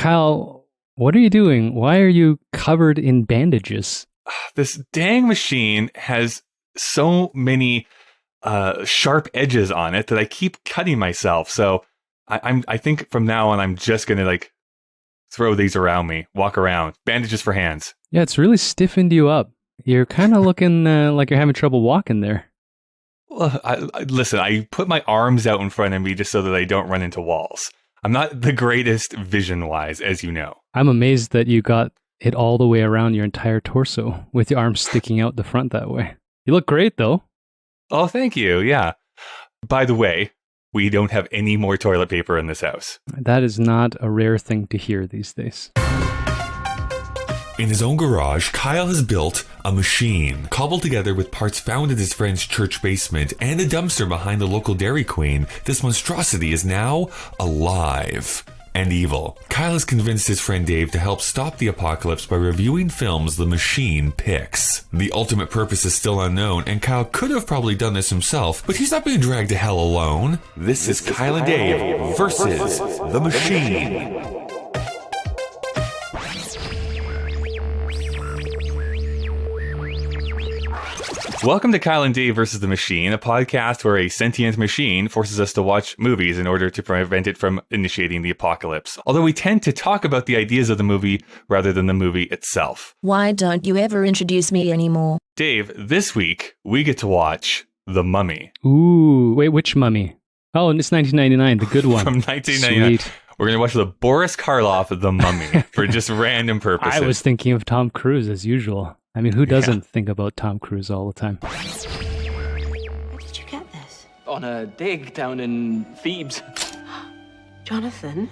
Kyle, what are you doing? Why are you covered in bandages? This dang machine has so many sharp edges on it that I keep cutting myself. So I think from now on, I'm just going to like throw these around me, walk around. Bandages for hands. Yeah, it's really stiffened you up. You're kind of looking like you're having trouble walking there. Well, listen, I put my arms out in front of me just so that I don't run into walls. I'm not the greatest vision-wise, as you know. I'm amazed that you got it all the way around your entire torso with your arms sticking out the front that way. You look great, though. Oh, thank you. Yeah. By the way, we don't have any more toilet paper in this house. That is not a rare thing to hear these days. In his own garage, Kyle has built a machine, cobbled together with parts found in his friend's church basement and a dumpster behind the local Dairy Queen. This monstrosity is now alive and evil. Kyle has convinced his friend Dave to help stop the apocalypse by reviewing films the machine picks. The ultimate purpose is still unknown, and Kyle could have probably done this himself, but he's not being dragged to hell alone. This is Kyle and Dave versus the machine. Welcome to Kyle and Dave versus the Machine, a podcast where a sentient machine forces us to watch movies in order to prevent it from initiating the apocalypse. Although we tend to talk about the ideas of the movie rather than the movie itself. Why don't you ever introduce me anymore? Dave, this week we get to watch The Mummy. Ooh, wait, which mummy? Oh, and it's 1999, the good one. From 1999. Sweet. We're going to watch the Boris Karloff The Mummy for just random purposes. I was thinking of Tom Cruise as usual. I mean, who doesn't think about Tom Cruise all the time? Where did you get this? On a dig down in Thebes. Jonathan,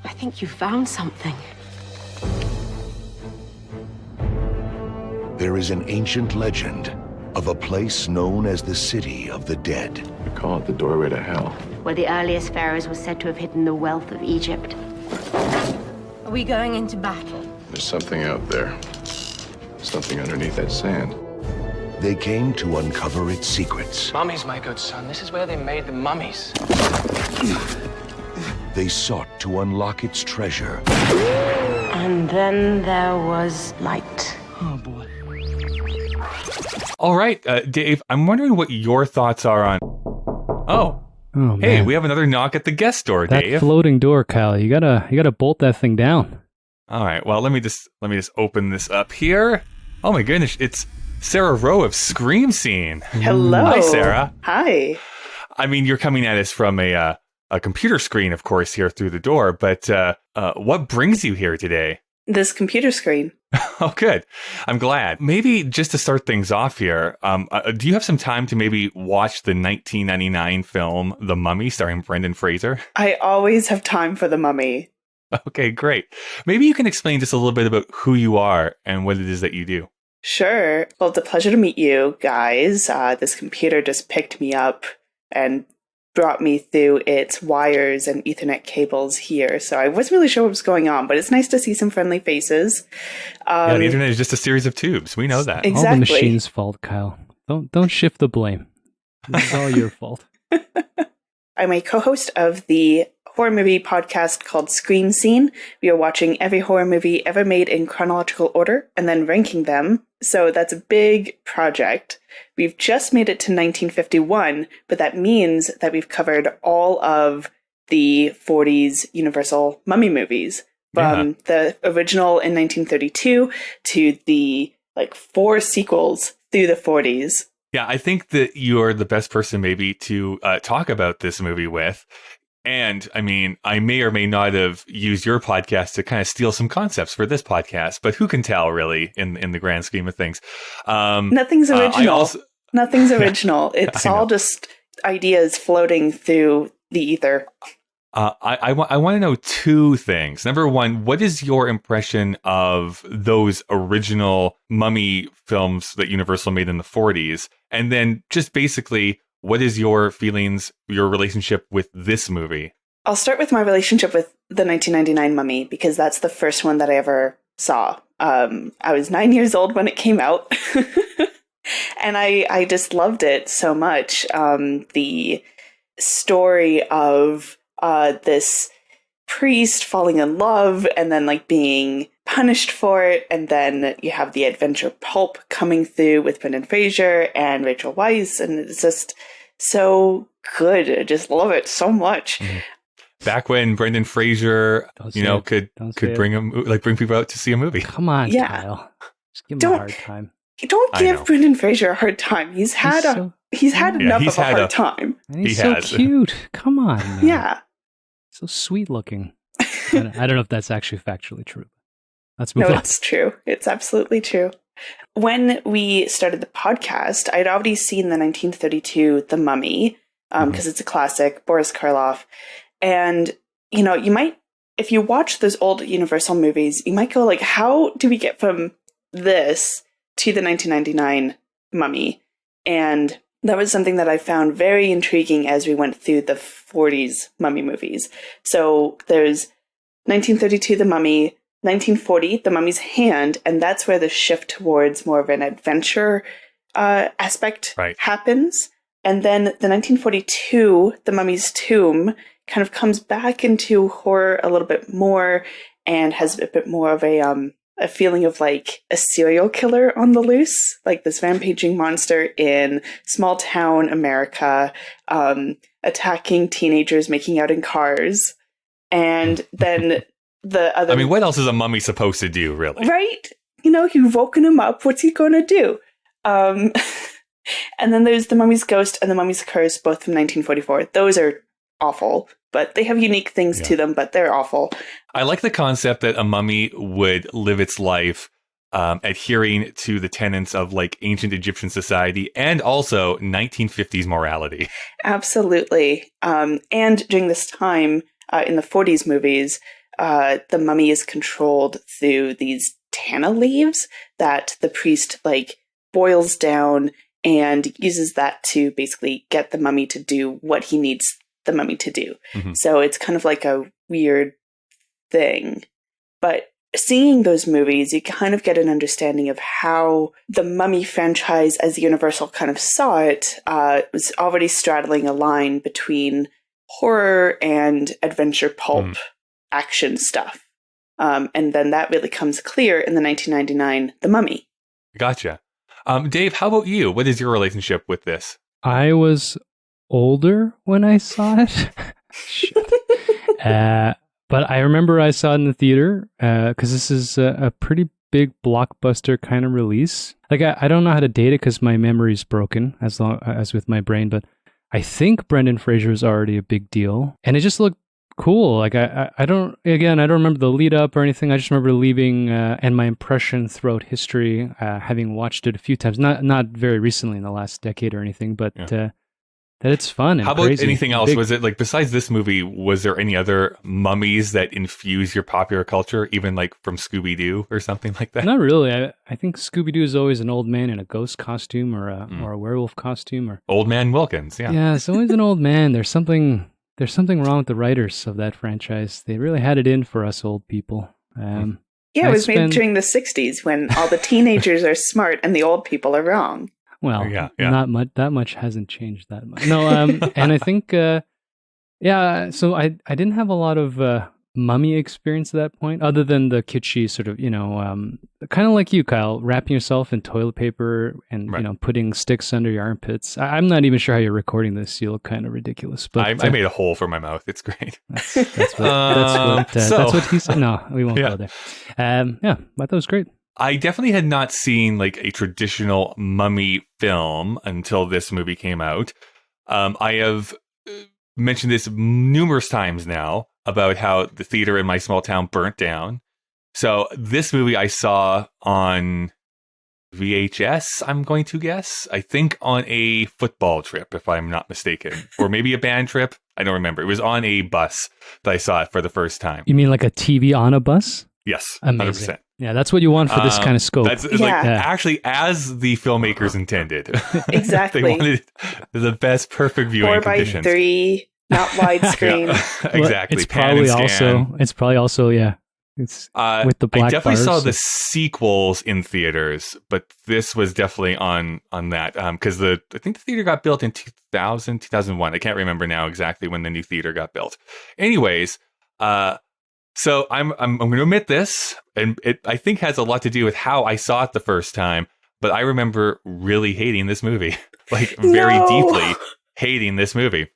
I think you found something. There is an ancient legend of a place known as the City of the Dead. We call it the doorway to hell. Where the earliest pharaohs were said to have hidden the wealth of Egypt. Are we going into battle? There's something out there. Something underneath that sand. They came to uncover its secrets. Mummies, my good son. This is where they made the mummies. They sought to unlock its treasure. And then there was light. Oh, boy. All right, Dave, I'm wondering what your thoughts are on... Oh, hey, man. we have another knock at the guest door, That Dave. floating door, Kyle. You gotta bolt that thing down. All right, well, let me just open this up here. Oh my goodness, it's Sarah Rowe of Scream Scene. Hello. Hi, Sarah. Hi. I mean, you're coming at us from a computer screen, of course, here through the door, but what brings you here today? This computer screen. Oh, good. I'm glad. Maybe just to start things off here, do you have some time to maybe watch the 1999 film The Mummy starring Brendan Fraser? I always have time for The Mummy. Okay, great. Maybe you can explain just a little bit about who you are and what it is that you do. Sure. Well, it's a pleasure to meet you guys. This computer just picked me up and brought me through its wires and Ethernet cables here. So I wasn't really sure what was going on, but it's nice to see some friendly faces. Yeah, the internet is just a series of tubes. We know that. Exactly. All the machine's fault, Kyle. Don't shift the blame. It's all your fault. I'm a co-host of the horror movie podcast called Scream Scene. We are watching every horror movie ever made in chronological order and then ranking them. So that's a big project. We've just made it to 1951, but that means that we've covered all of the 40s Universal Mummy movies. From the original in 1932 to the 4 sequels through the 40s. Yeah, I think that you're the best person maybe to talk about this movie with. And I mean, I may or may not have used your podcast to kind of steal some concepts for this podcast, but who can tell really in the grand scheme of things? Nothing's original. Nothing's original. It's all just ideas floating through the ether. I want to know 2 things. Number one, what is your impression of those original Mummy films that Universal made in the 40s? And then just basically, what is your feelings, your relationship with this movie? I'll start with my relationship with the 1999 Mummy, because that's the first one that I ever saw. I was 9 years old when it came out. And I just loved it so much. The story of this priest falling in love and then like being punished for it. And then you have the adventure pulp coming through with Brendan Fraser and Rachel Weisz. And it's just so good. I just love it so much. Back when Brendan Fraser, could bring people out to see a movie. Come on, Kyle. Just give him a hard time. Don't give Brendan Fraser a hard time. He's had enough of a hard time. And he's so cute. Come on. Man. Yeah. So sweet looking. I don't know if that's actually factually true. Let's move on. No, it's true. It's absolutely true. When we started the podcast, I'd already seen the 1932 The Mummy, because it's a classic, Boris Karloff. And, you might, if you watch those old Universal movies, you might go like, how do we get from this to the 1999 Mummy? And that was something that I found very intriguing as we went through the 40s Mummy movies. So there's 1932 The Mummy, 1940 The Mummy's Hand, and that's where the shift towards more of an adventure aspect happens. And then the 1942 The Mummy's Tomb kind of comes back into horror a little bit more and has a bit more of a feeling of like a serial killer on the loose, like this rampaging monster in small town America, attacking teenagers making out in cars. And then the other... I mean, what else is a mummy supposed to do, really? Right? You've woken him up. What's he going to do? And then there's The Mummy's Ghost and The Mummy's Curse, both from 1944. Those are awful, but they have unique things to them, but they're awful. I like the concept that a mummy would live its life adhering to the tenets of like ancient Egyptian society and also 1950s morality. Absolutely. And during this time in the 40s movies, the mummy is controlled through these tanna leaves that the priest like boils down and uses that to basically get the mummy to do what he needs the mummy to do. So it's kind of like a weird thing. But seeing those movies, you kind of get an understanding of how the Mummy franchise, as Universal kind of saw it, was already straddling a line between horror and adventure pulp action stuff. And then that really comes clear in the 1999 The Mummy. Gotcha. Dave, how about you? What is your relationship with this? I was older when I saw it. But I remember I saw it in the theater because this is a pretty big blockbuster kind of release. Like I don't know how to date it because my memory's broken as long as with my brain, but I think Brendan Fraser was already a big deal, and it just looked cool. Like I don't remember the lead up or anything. I just remember leaving and my impression throughout history, having watched it a few times, not very recently in the last decade or anything, but that it's fun and how about crazy anything else? big. Was it like, besides this movie, was there any other mummies that infuse your popular culture, even like from Scooby-Doo or something like that? Not really. I think Scooby-Doo is always an old man in a ghost costume or a werewolf costume or Old Man Wilkins. Yeah, it's always an old man. There's something wrong with the writers of that franchise. They really had it in for us old people. It was made during the 60s when all the teenagers are smart and the old people are wrong. Well, not much. That much hasn't changed that much. No, and I think, so I didn't have a lot of mummy experience at that point, other than the kitschy sort of, kind of like you, Kyle, wrapping yourself in toilet paper and putting sticks under your armpits. I'm not even sure how you're recording this. You look kind of ridiculous. But I made a hole for my mouth. It's great. That's what he said. No, we won't go there. I thought it was great. I definitely had not seen like a traditional mummy film until this movie came out. I have mentioned this numerous times now about how the theater in my small town burnt down. So this movie I saw on VHS, I'm going to guess. I think on a football trip, if I'm not mistaken. Or maybe a band trip. I don't remember. It was on a bus that I saw it for the first time. You mean like a TV on a bus? Yes, amazing. 100%. Yeah, that's what you want for this kind of scope. That's actually as the filmmakers intended. Exactly. They wanted the best perfect viewing conditions. 4:3, not widescreen. Exactly. It's probably also it's with the black I definitely bars, saw the sequels in theaters, but this was definitely on that because I think the theater got built in 2000, 2001. I can't remember now exactly when the new theater got built. Anyways, So I'm going to admit this, and it I think has a lot to do with how I saw it the first time. But I remember really hating this movie, like very deeply hating this movie.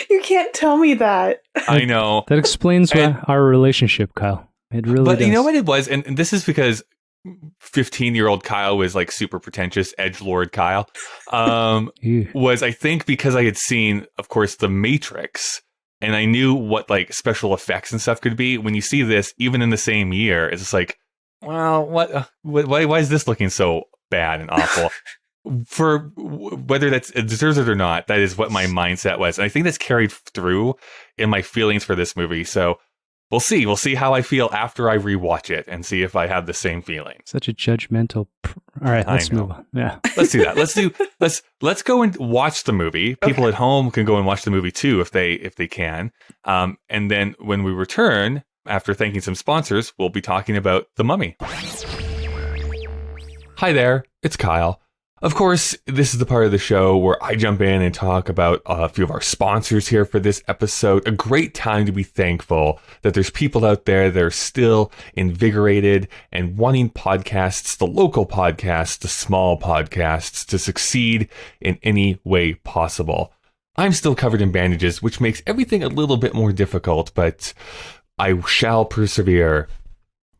You can't tell me that. I know. That explains our relationship, Kyle. It really does. But you know what it was? And this is because 15-year-old Kyle was like super pretentious, edgelord Kyle. Was, I think, because I had seen, of course, The Matrix, and I knew what like special effects and stuff could be. When you see this, even in the same year, it's just like, well, why is this looking so bad and awful? For whether it deserves it or not, that is what my mindset was. And I think that's carried through in my feelings for this movie. So we'll see. We'll see how I feel after I rewatch it and see if I have the same feeling. Such a judgmental. All right, let's move on. Yeah. Let's do that. Let's go and watch the movie. People at home can go and watch the movie too if they can. And then when we return, after thanking some sponsors, we'll be talking about The Mummy. Hi there, it's Kyle. Of course, this is the part of the show where I jump in and talk about a few of our sponsors here for this episode. A great time to be thankful that there's people out there that are still invigorated and wanting podcasts, the local podcasts, the small podcasts, to succeed in any way possible. I'm still covered in bandages, which makes everything a little bit more difficult, but I shall persevere.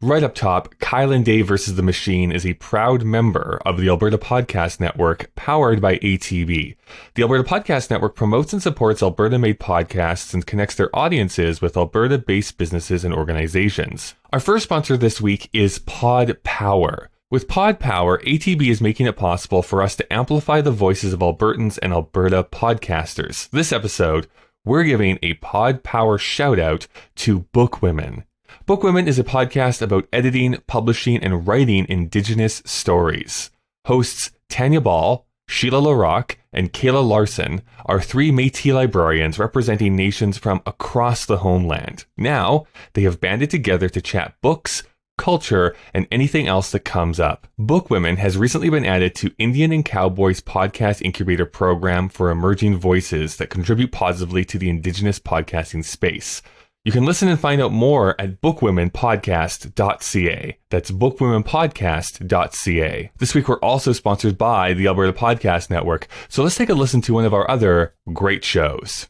Right up top, Kyle and Dave vs. the Machine is a proud member of the Alberta Podcast Network, powered by ATB. The Alberta Podcast Network promotes and supports Alberta-made podcasts and connects their audiences with Alberta-based businesses and organizations. Our first sponsor this week is Pod Power. With Pod Power, ATB is making it possible for us to amplify the voices of Albertans and Alberta podcasters. This episode, we're giving a Pod Power shout-out to Bookwomen. Bookwomen is a podcast about editing, publishing, and writing Indigenous stories. Hosts Tanya Ball, Sheila LaRock, and Kayla Larson are three Métis librarians representing nations from across the homeland. Now, they have banded together to chat books, culture, and anything else that comes up. Bookwomen has recently been added to Indian and Cowboys podcast incubator program for emerging voices that contribute positively to the Indigenous podcasting space. You can listen and find out more at bookwomenpodcast.ca. That's bookwomenpodcast.ca. This week we're also sponsored by the Alberta Podcast Network, so let's take a listen to one of our other great shows.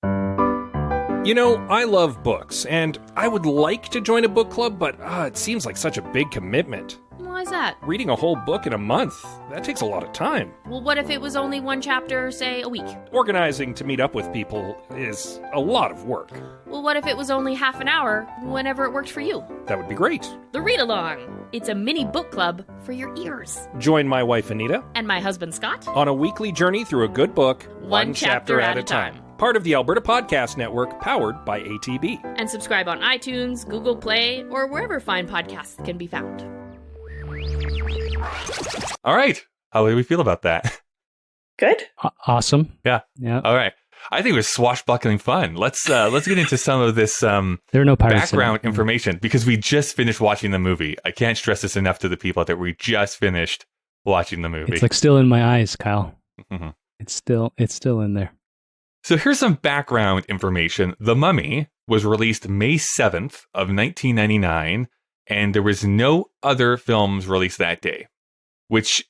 You know, I love books, and I would like to join a book club, but it seems like such a big commitment. Why is that? Reading a whole book in a month, that takes a lot of time. Well, what if it was only one chapter, say, a week? Organizing to meet up with people is a lot of work. Well, what if it was only half an hour, whenever it worked for you? That would be great. The Read-Along. It's a mini book club for your ears. Join my wife, Anita. And my husband, Scott. On a weekly journey through a good book, one chapter at a time. Part of the Alberta Podcast Network, powered by ATB. And subscribe on iTunes, Google Play, or wherever fine podcasts can be found. All right. How do we feel about that? Good. Awesome. Yeah. All right. I think it was swashbuckling fun. Let's get into some of this there are no pirates background information because we just finished watching the movie. I can't stress this enough to the people out there. We just finished watching the movie. It's like still in my eyes, Kyle. Mm-hmm. It's still in there. So here's some background information. The Mummy was released May 7th of 1999, and there was no other films released that day, which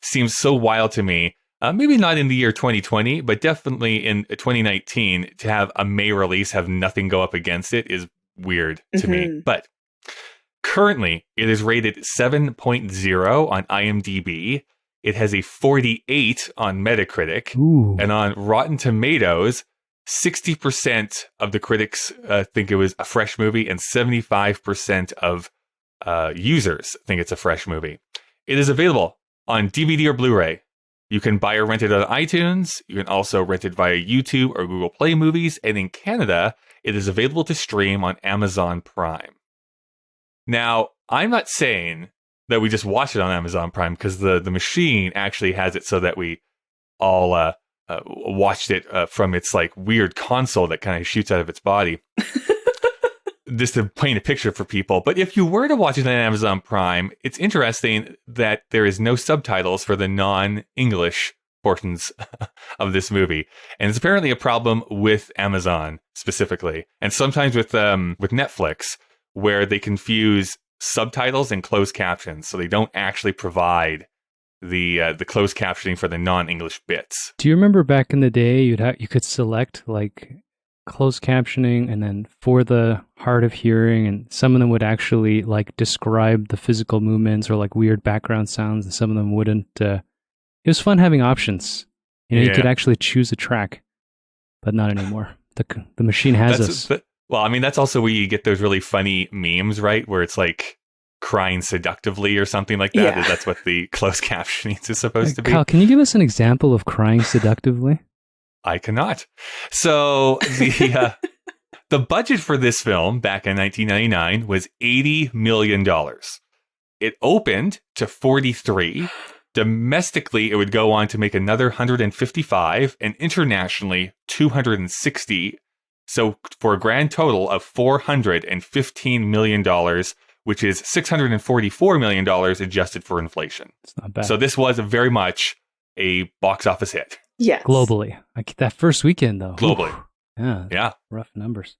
seems so wild to me. Maybe not in the year 2020, but definitely in 2019, to have a May release, have nothing go up against it is weird to me. But currently, it is rated 7.0 on IMDb. It has a 48 on Metacritic. Ooh. And on Rotten Tomatoes, 60% of the critics think it was a fresh movie, and 75% of users think it's a fresh movie. It is available on DVD or Blu-ray. You can buy or rent it on iTunes. You can also rent it via YouTube or Google Play Movies. And in Canada, it is available to stream on Amazon Prime. Now, I'm not saying that we just watch it on Amazon Prime, because the machine actually has it so that we all watched it from its like weird console that kind of shoots out of its body. Just to paint a picture for people. But if you were to watch it on Amazon Prime, it's interesting that there is no subtitles for the non-English portions of this movie. And it's apparently a problem with Amazon specifically, and sometimes with Netflix, where they confuse subtitles and closed captions, so they don't actually provide the closed captioning for the non-English bits. Do you remember back in the day you could select like closed captioning and then for the hard of hearing, and some of them would actually like describe the physical movements or like weird background sounds, and some of them wouldn't. It was fun having options. You could actually choose a track, but not anymore. The machine has us. Well, I mean, that's also where you get those really funny memes, right? Where it's like crying seductively or something like that. Yeah. That's what the closed captioning is supposed to be. Kyle, can you give us an example of crying seductively? I cannot. So the budget for this film back in 1999 was $80 million. It opened to 43. Domestically, it would go on to make another 155, and internationally 260. So for a grand total of $415 million, which is $644 million adjusted for inflation. It's not bad. So this was very much a box office hit. Yes. Globally. Like that first weekend, though. Globally. Oof. Yeah. Rough numbers.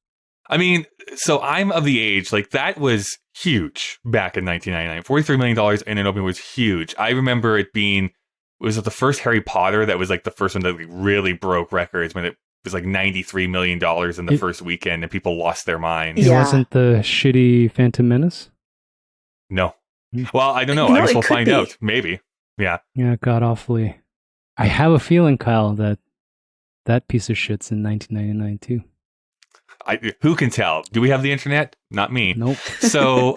I mean, so I'm of the age, like that was huge back in 1999. $43 million in an opening was huge. I remember it being, was it the first Harry Potter that was like the first one that like really broke records when it was like $93 million in the first weekend and people lost their minds. It wasn't the shitty Phantom Menace? No. Well, I don't know. No, I guess we'll it could find be. out. Maybe. Yeah. Yeah, god awfully. I have a feeling, Kyle, that piece of shit's in 1999 too. Who can tell? Do we have the internet? Not me. Nope. So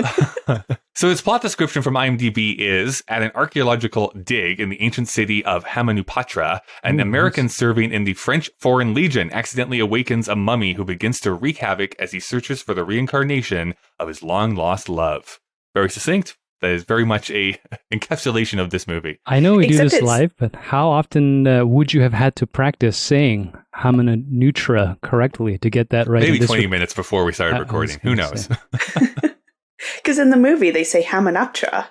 its plot description from IMDb is, at an archaeological dig in the ancient city of Hamanupatra, an American serving in the French Foreign Legion accidentally awakens a mummy who begins to wreak havoc as he searches for the reincarnation of his long-lost love. Very succinct. That is very much a encapsulation of this movie. I know we do Except this live, but how often would you have had to practice saying Hamanupatra correctly to get that right? Maybe 20 minutes before we started recording. Who knows? Because in the movie, they say Hamanuptra.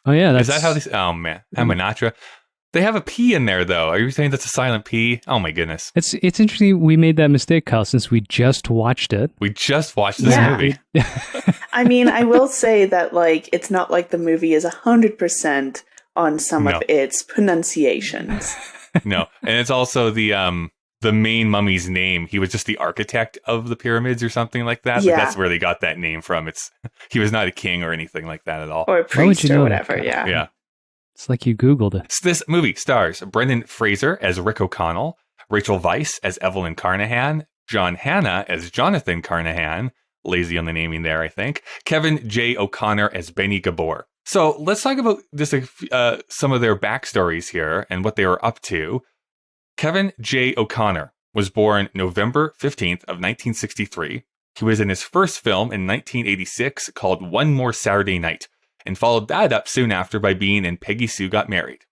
Oh, yeah. That's... Is that how they say? Oh, man. Hamanuptra. They have a P in there, though. Are you saying that's a silent P? Oh, my goodness. It's interesting we made that mistake, Kyle, since we just watched it. We just watched this movie. I mean, I will say that, like, it's not like the movie is 100% on some of its pronunciations. No. And it's also the main mummy's name. He was just the architect of the pyramids or something like that. Yeah. Like, that's where they got that name from. He was not a king or anything like that at all. Or a priest or whatever, yeah. Yeah. It's like you Googled it. This movie stars Brendan Fraser as Rick O'Connell, Rachel Weisz as Evelyn Carnahan, John Hannah as Jonathan Carnahan, lazy on the naming there, I think, Kevin J. O'Connor as Benny Gabor. So let's talk about just some of their backstories here and what they were up to. Kevin J. O'Connor was born November 15th of 1963. He was in his first film in 1986 called One More Saturday Night, and followed that up soon after by being in Peggy Sue Got Married.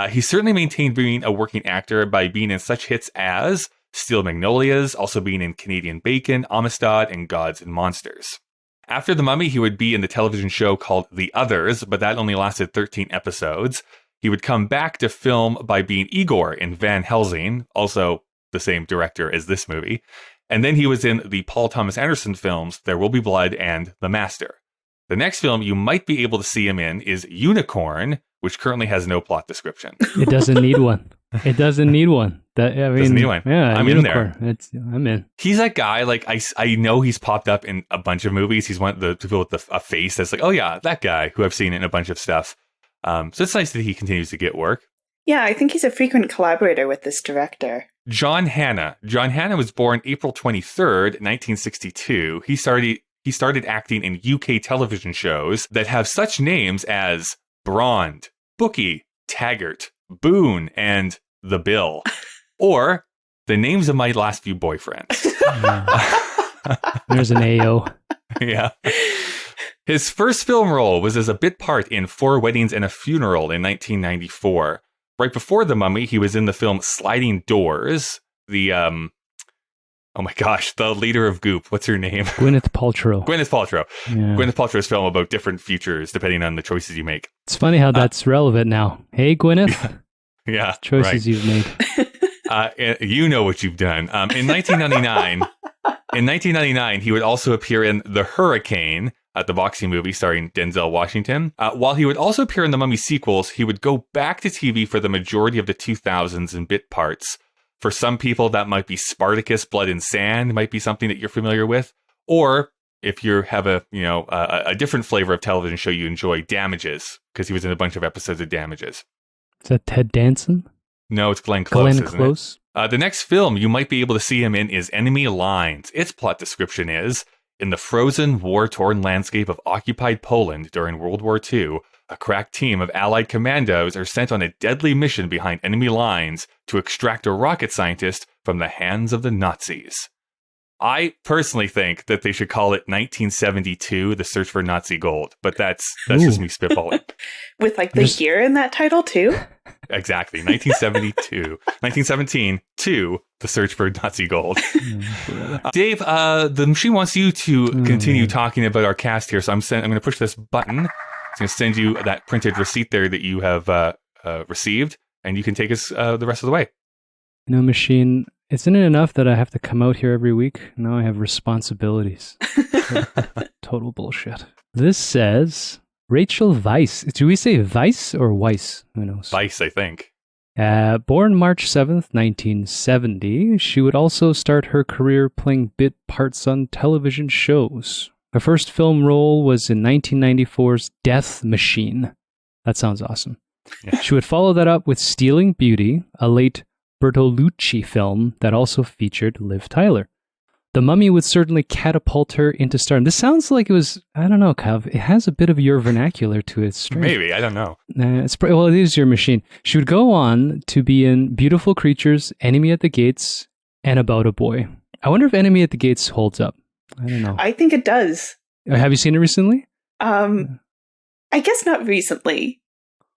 He certainly maintained being a working actor by being in such hits as Steel Magnolias, also being in Canadian Bacon, Amistad, and Gods and Monsters. After The Mummy, he would be in the television show called The Others, but that only lasted 13 episodes. He would come back to film by being Igor in Van Helsing, also the same director as this movie. And then he was in the Paul Thomas Anderson films There Will Be Blood and The Master. The next film you might be able to see him in is Unicorn, which currently has no plot description. It doesn't need one. It doesn't need one. Doesn't need one. Yeah, I'm Unicorn. in there. I'm in. He's that guy, like, I know he's popped up in a bunch of movies. He's one of the people with a face that's like, oh yeah, that guy who I've seen in a bunch of stuff. So it's nice that he continues to get work. Yeah, I think he's a frequent collaborator with this director. John Hannah. John Hannah was born April 23rd, 1962. He started acting in UK television shows that have such names as Brond, Bookie, Taggart, Boone, and The Bill. Or the names of my last few boyfriends. There's an AO. Yeah. His first film role was as a bit part in 4 Weddings and a Funeral in 1994. Right before The Mummy, he was in the film Sliding Doors. The, oh my gosh, the leader of Goop. What's her name? Gwyneth Paltrow. Gwyneth Paltrow. Yeah. Gwyneth Paltrow's film about different futures depending on the choices you make. It's funny how that's relevant now. Hey, Gwyneth. Yeah, Choices right. you've made. You know what you've done. In 1999, he would also appear in The Hurricane, the boxing movie starring Denzel Washington. While he would also appear in the Mummy sequels, he would go back to TV for the majority of the 2000s in bit parts. For some people, that might be Spartacus, Blood and Sand, might be something that you're familiar with. Or if you have a different flavor of television show you enjoy, Damages, because he was in a bunch of episodes of Damages. Is that Ted Danson? No, it's Glenn Close. Glenn Close. The next film you might be able to see him in is Enemy Lines. Its plot description is, in the frozen, war-torn landscape of occupied Poland during World War II, a crack team of Allied commandos are sent on a deadly mission behind enemy lines to extract a rocket scientist from the hands of the Nazis. I personally think that they should call it 1972, The Search for Nazi Gold, but that's just me spitballing. With like the year in that title too? Exactly, 1972. 1917, 2, The Search for Nazi Gold. Dave, the machine wants you to continue talking about our cast here, so I'm going to push this button. It's going to send you that printed receipt there that you have received, and you can take us the rest of the way. Machine, isn't it enough that I have to come out here every week? Now I have responsibilities. Total bullshit. This says Rachel Weisz. Do we say Weisz or Weiss? Who knows? Weisz, I think. Born March 7th, 1970, she would also start her career playing bit parts on television shows. Her first film role was in 1994's Death Machine. That sounds awesome. Yeah. She would follow that up with Stealing Beauty, a late Bertolucci film that also featured Liv Tyler. The Mummy would certainly catapult her into stardom. This sounds like it was, I don't know, Kev. It has a bit of your vernacular to it. Maybe, I don't know. Well, it is your machine. She would go on to be in Beautiful Creatures, Enemy at the Gates, and About a Boy. I wonder if Enemy at the Gates holds up. I don't know. I think it does. Have you seen it recently? I guess not recently.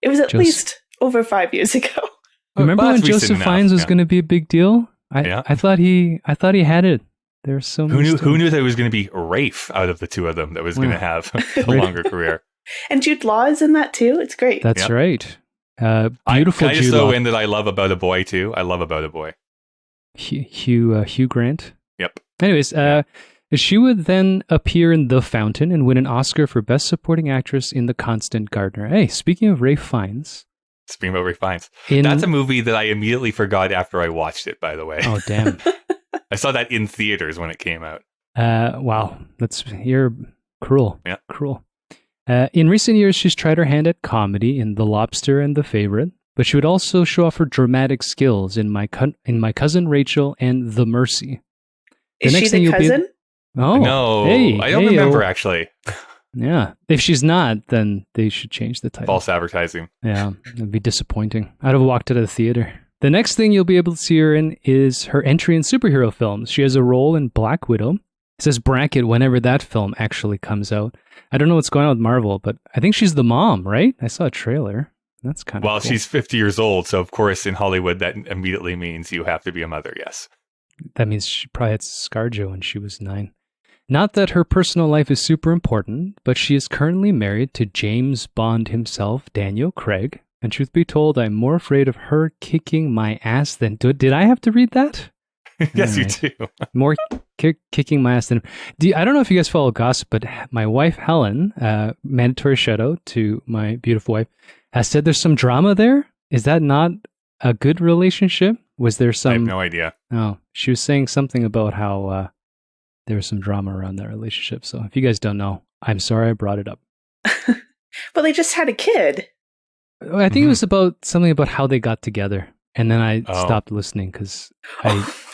It was at least over 5 years ago. Remember when Joseph Fiennes was going to be a big deal? I thought he had it. There's so who knew that it was going to be Rafe out of the two of them that was going to have a longer career. And Jude Law is in that too. It's great. That's right. Beautiful. I just throw in that I love About a Boy too. I love About a Boy. Hugh Grant. Yep. Anyways, she would then appear in The Fountain and win an Oscar for Best Supporting Actress in The Constant Gardener. Hey, speaking of Ralph Fiennes. Speaking about Ralph Fiennes. That's a movie that I immediately forgot after I watched it, by the way. Oh, damn. I saw that in theaters when it came out. Wow. You're cruel. Yeah. Cruel. In recent years, she's tried her hand at comedy in The Lobster and The Favorite, but she would also show off her dramatic skills in My Cousin Rachel and The Mercy. Is she the cousin? No, I don't remember actually. Yeah. If she's not, then they should change the title. False advertising. Yeah, it'd be disappointing. I'd have walked out of the theater. The next thing you'll be able to see her in is her entry in superhero films. She has a role in Black Widow. It says bracket whenever that film actually comes out. I don't know what's going on with Marvel, but I think she's the mom, right? I saw a trailer. That's kind of Well, cool. She's 50 years old, so of course in Hollywood that immediately means you have to be a mother, yes. That means she probably had ScarJo when she was 9. Not that her personal life is super important, but she is currently married to James Bond himself, Daniel Craig. And truth be told, I'm more afraid of her kicking my ass than... Did I have to read that? Yes, you do. More kicking my ass than... I don't know if you guys follow gossip, but my wife, Helen, mandatory shout out to my beautiful wife, has said there's some drama there. Is that not a good relationship? Was there some... I have no idea. Oh, she was saying something about how there was some drama around that relationship. So if you guys don't know, I'm sorry I brought it up. Well, they just had a kid. I think it was about something about how they got together. And then I stopped listening because I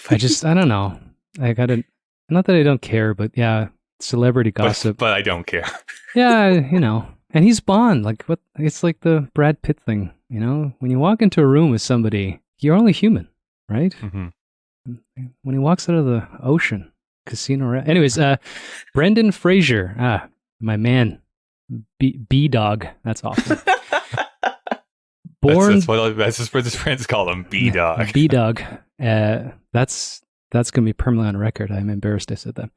don't know. Not that I don't care, but yeah, celebrity gossip. But I don't care. Yeah, and he's Bond. Like what? It's like the Brad Pitt thing, when you walk into a room with somebody, you're only human, right? Mm-hmm. When he walks out of the ocean, Casino. Anyways, Brendan Fraser, my man, B-Dog. That's awful. That's what his friends call him, B-Dog. B-Dog. That's going to be permanently on record. I'm embarrassed I said that.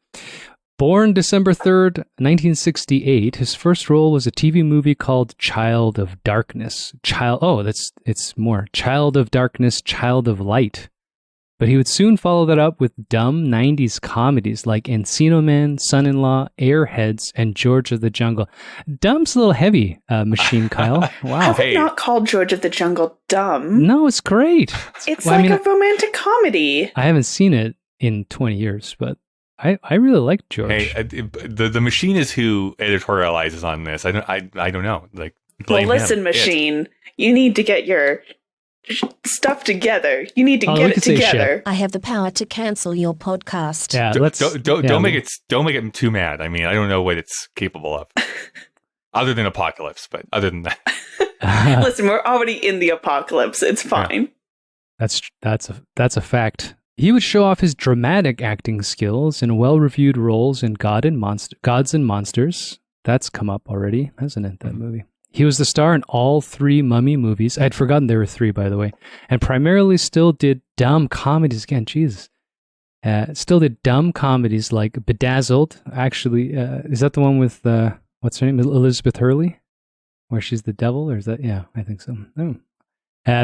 Born December 3rd, 1968, his first role was a TV movie called Child of Darkness. Child of Darkness, Child of Light. But he would soon follow that up with dumb 90s comedies like Encino Man, Son-in-Law, Airheads, and George of the Jungle. Dumb's a little heavy, Machine Kyle. Wow. Have they not called George of the Jungle dumb? No, it's great. It's a romantic comedy. I haven't seen it in 20 years, but I really like George. Hey, the Machine is who editorializes on this. I don't know. Like, well, listen, Machine, you need to get your stuff together. You need to get it together. I have the power to cancel your podcast. Yeah, don't make it too mad. I mean, I don't know what it's capable of, other than apocalypse. But other than that, listen, we're already in the apocalypse. It's fine. Yeah. That's a fact. He would show off his dramatic acting skills in well-reviewed roles in Gods and Monsters. That's come up already, hasn't it, that movie? He was the star in all 3 Mummy movies. I had forgotten there were 3, by the way. And primarily still did dumb comedies. Again, Jesus. Still did dumb comedies like Bedazzled. Actually, is that the one with, what's her name? Elizabeth Hurley? Where she's the devil? Or is that? Yeah, I think so. Oh.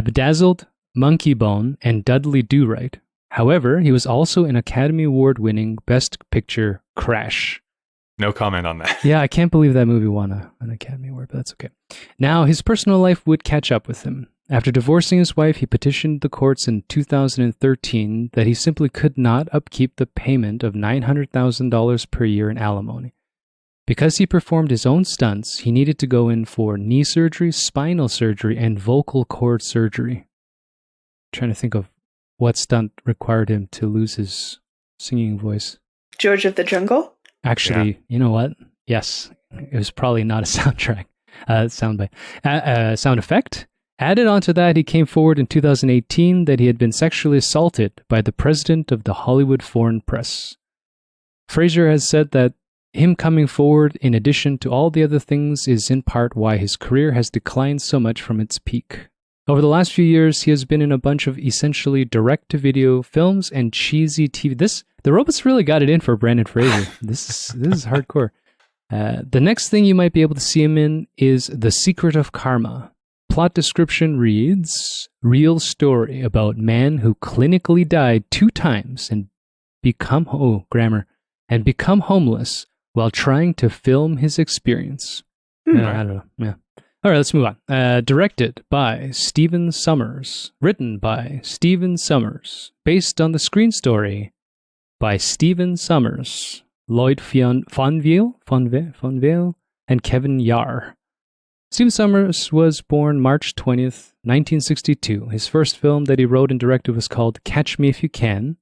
Bedazzled, Monkey Bone, and Dudley Do-Right. However, he was also an Academy Award-winning Best Picture Crash. No comment on that. Yeah, I can't believe that movie won an Academy Award, but that's okay. Now, his personal life would catch up with him. After divorcing his wife, he petitioned the courts in 2013 that he simply could not upkeep the payment of $900,000 per year in alimony. Because he performed his own stunts, he needed to go in for knee surgery, spinal surgery, and vocal cord surgery. I'm trying to think of what stunt required him to lose his singing voice. George of the Jungle? Actually, You know what? Yes, it was probably not a soundtrack, sound effect. Added onto that, he came forward in 2018 that he had been sexually assaulted by the president of the Hollywood Foreign Press. Fraser has said that him coming forward, in addition to all the other things, is in part why his career has declined so much from its peak. Over the last few years, he has been in a bunch of essentially direct-to-video films and cheesy TV. The robots really got it in for Brandon Fraser. This is hardcore. The next thing you might be able to see him in is The Secret of Karma. Plot description reads, real story about man who clinically died 2 times and become homeless while trying to film his experience. I don't know. Yeah. All right, let's move on. Directed by Stephen Sommers. Written by Stephen Sommers. Based on the screen story by Stephen Sommers, Lloyd Fonville, and Kevin Yarr. Stephen Sommers was born March 20th, 1962. His first film that he wrote and directed was called Catch Me If You Can.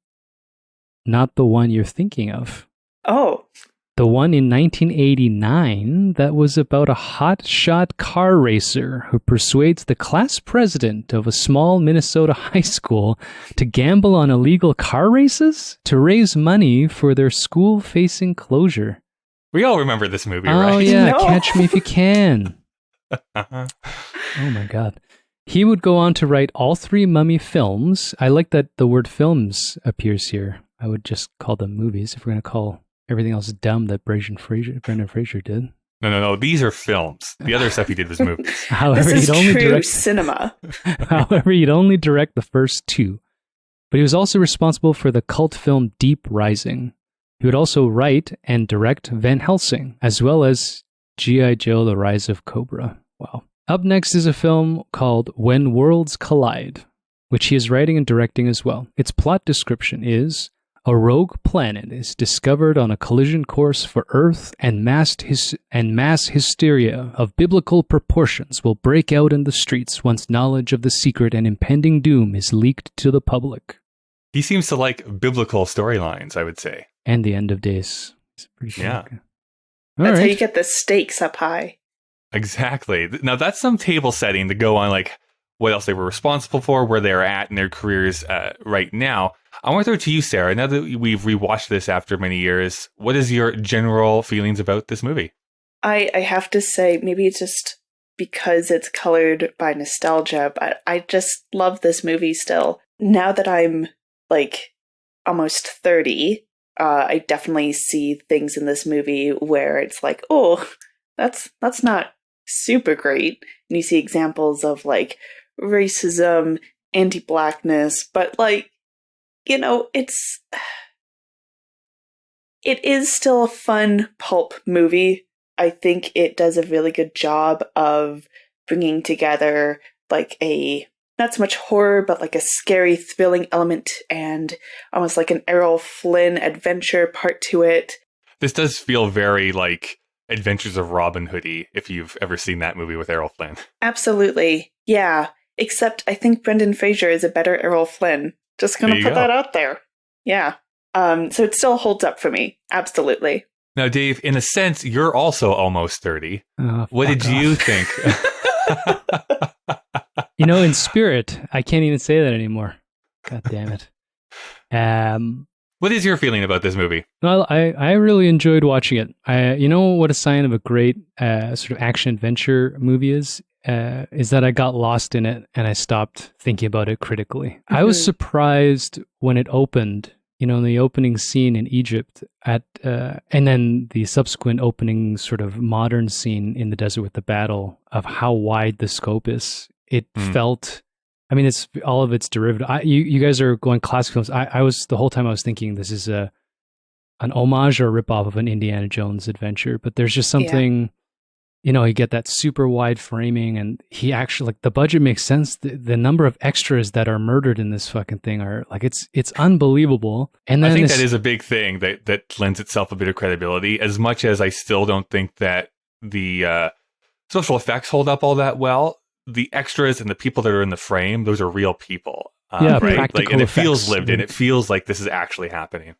Not the one you're thinking of. Oh. The one in 1989 that was about a hotshot car racer who persuades the class president of a small Minnesota high school to gamble on illegal car races to raise money for their school-facing closure. We all remember this movie, right? Oh, yeah. No. Catch Me If You Can. Oh, my God. He would go on to write all 3 Mummy films. I like that the word films appears here. I would just call them movies if we're going to call everything else dumb that Brendan Fraser did. No. These are films. The other stuff he did was movies. However, this is true cinema. However, he'd only direct the first 2. But he was also responsible for the cult film Deep Rising. He would also write and direct Van Helsing, as well as G.I. Joe: The Rise of Cobra. Wow. Up next is a film called When Worlds Collide, which he is writing and directing as well. Its plot description is: a rogue planet is discovered on a collision course for Earth, and mass hysteria of biblical proportions will break out in the streets once knowledge of the secret and impending doom is leaked to the public. He seems to like biblical storylines, I would say. And the end of days. It's pretty yeah. That's how you get the stakes up high. Exactly. Now, that's some table setting to go on, like, what else they were responsible for, where they're at in their careers right now. I want to throw it to you, Sarah. Now that we've rewatched this after many years, what is your general feelings about this movie? I have to say, maybe it's just because it's colored by nostalgia, but I just love this movie still. Now that I'm, like, almost 30, I definitely see things in this movie where it's like, oh, that's not super great. And you see examples of like racism, anti-blackness, but like, you know, it is still a fun pulp movie. I think it does a really good job of bringing together like a, not so much horror, but like a scary, thrilling element and almost like an Errol Flynn adventure part to it. This does feel very like Adventures of Robin Hood-y, if you've ever seen that movie with Errol Flynn. Absolutely. Yeah. Except I think Brendan Fraser is a better Errol Flynn. Just gonna put that out there. Yeah. So it still holds up for me. Absolutely. Now, Dave, in a sense, you're also almost 30. What did you think? You know, in spirit, I can't even say that anymore. God damn it. What is your feeling about this movie? Well, I really enjoyed watching it. You know what a sign of a great sort of action-adventure movie is that I got lost in it and I stopped thinking about it critically. Mm-hmm. I was surprised when it opened, you know, in the opening scene in Egypt, and then the subsequent opening sort of modern scene in the desert with the battle, of how wide the scope is. It felt... I mean, it's all of its derivative. You guys are going classic films. I was, the whole time I was thinking this is an homage or a ripoff of an Indiana Jones adventure, but there's just something, you know, you get that super wide framing, and he actually, like, the budget makes sense. The number of extras that are murdered in this fucking thing are like, it's unbelievable. And then I think that is a big thing that lends itself a bit of credibility, as much as I still don't think that the special effects hold up all that well. The extras and the people that are in the frame, those are real people. Right? Like, and it feels lived in. It feels like this is actually happening.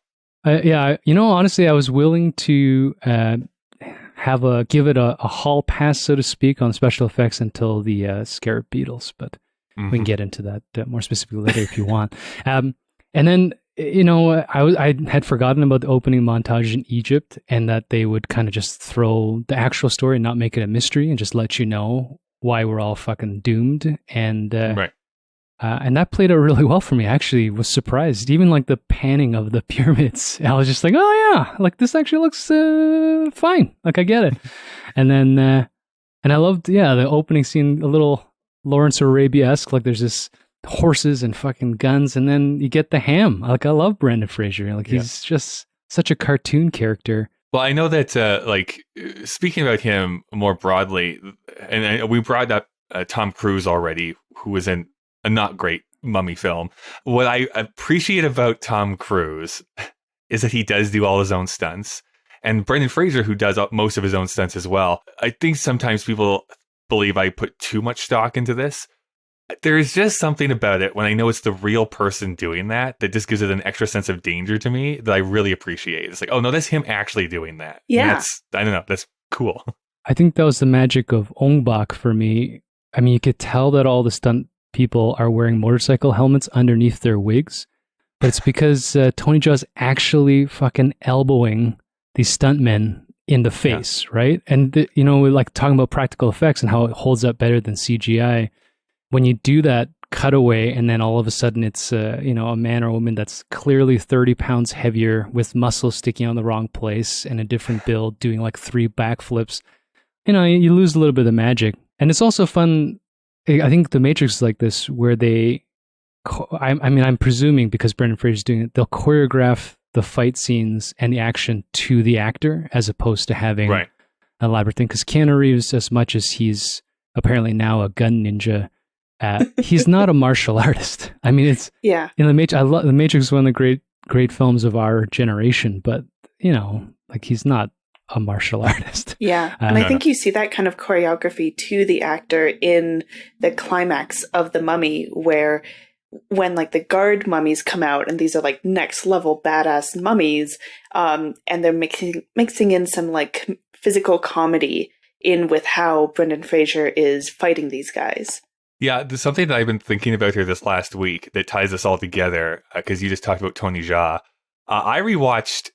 Yeah, you know, honestly, I was willing to give it a hall pass, so to speak, on special effects until the Scarab Beetles, but we can get into that more specifically later if you want. And then, you know, I had forgotten about the opening montage in Egypt, and that they would kind of just throw the actual story and not make it a mystery and just let you know why we're all fucking doomed. And and that played out really well for me. I actually was surprised. Even like the panning of the pyramids, I was just like, oh yeah, like this actually looks fine. Like I get it. And then and I loved the opening scene, a little Lawrence Arabia-esque, like there's this horses and fucking guns, and then you get the ham. Like I love Brendan Fraser. Like he's just such a cartoon character. Well, I know that, like, speaking about him more broadly, and we brought up Tom Cruise already, who was in a not great mummy film. What I appreciate about Tom Cruise is that he does do all his own stunts. And Brendan Fraser, who does most of his own stunts as well. I think sometimes people believe I put too much stock into this. There's just something about it when I know it's the real person doing that just gives it an extra sense of danger to me that I really appreciate. It's like, oh no, that's him actually doing that. Yeah. I don't know, that's cool. I think that was the magic of Ong Bak for me. I mean, you could tell that all the stunt people are wearing motorcycle helmets underneath their wigs, but it's because Tony Jaa's actually fucking elbowing these stuntmen in the face, right? And, you know, we're like talking about practical effects and how it holds up better than CGI. When you do that cutaway and then all of a sudden it's, you know, a man or a woman that's clearly 30 pounds heavier with muscles sticking out in the wrong place and a different build doing like 3 backflips, you know, you lose a little bit of the magic. And it's also fun. I think The Matrix is like this, where I'm presuming because Brendan Fraser's doing it, they'll choreograph the fight scenes and the action to the actor as opposed to having an elaborate thing. Because Keanu Reeves, as much as he's apparently now a gun ninja, he's not a martial artist. I mean, it's in The Matrix. The Matrix is one of the great films of our generation, but you know, like he's not a martial artist. Yeah, and I think you see that kind of choreography to the actor in the climax of The Mummy, where when like the guard mummies come out, and these are like next level badass mummies, and they're mixing in some like physical comedy in with how Brendan Fraser is fighting these guys. Yeah, there's something that I've been thinking about here this last week that ties this all together, because you just talked about Tony Jaa. I rewatched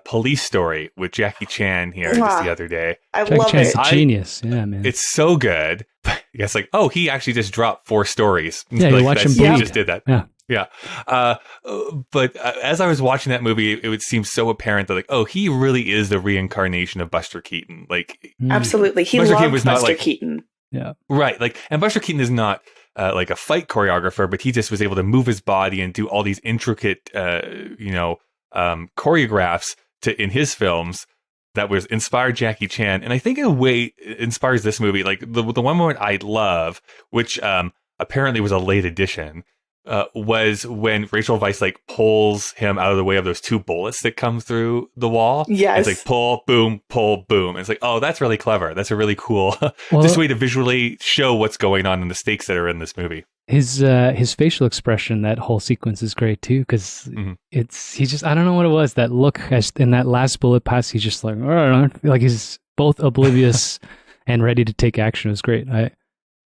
Police Story with Jackie Chan here just the other day. Jackie Chan's a genius. Yeah, man. It's so good. It's like, oh, he actually just dropped 4 stories. Yeah, like, you watch him bleed. He just did that. Yeah. Yeah. But as I was watching that movie, it would seem so apparent that, like, oh, he really is the reincarnation of Buster Keaton. Like, absolutely. He Buster loved Keaton was not, Buster like, Keaton. Yeah. Right. Like, and Buster Keaton is not like a fight choreographer, but he just was able to move his body and do all these intricate, choreographs in his films that was inspired Jackie Chan. And I think in a way it inspires this movie. Like the one moment I love, which apparently was a late addition, was when Rachel Weisz like pulls him out of the way of those two bullets that come through the wall. Yes. It's like pull, boom, pull, boom. And it's like, oh, that's really clever. That's a really cool Well, just way to visually show what's going on and the stakes that are in this movie. His facial expression, that whole sequence is great too, because he just, I don't know what it was, that look in that last bullet pass, he's just like, like he's both oblivious and ready to take action. It was great. I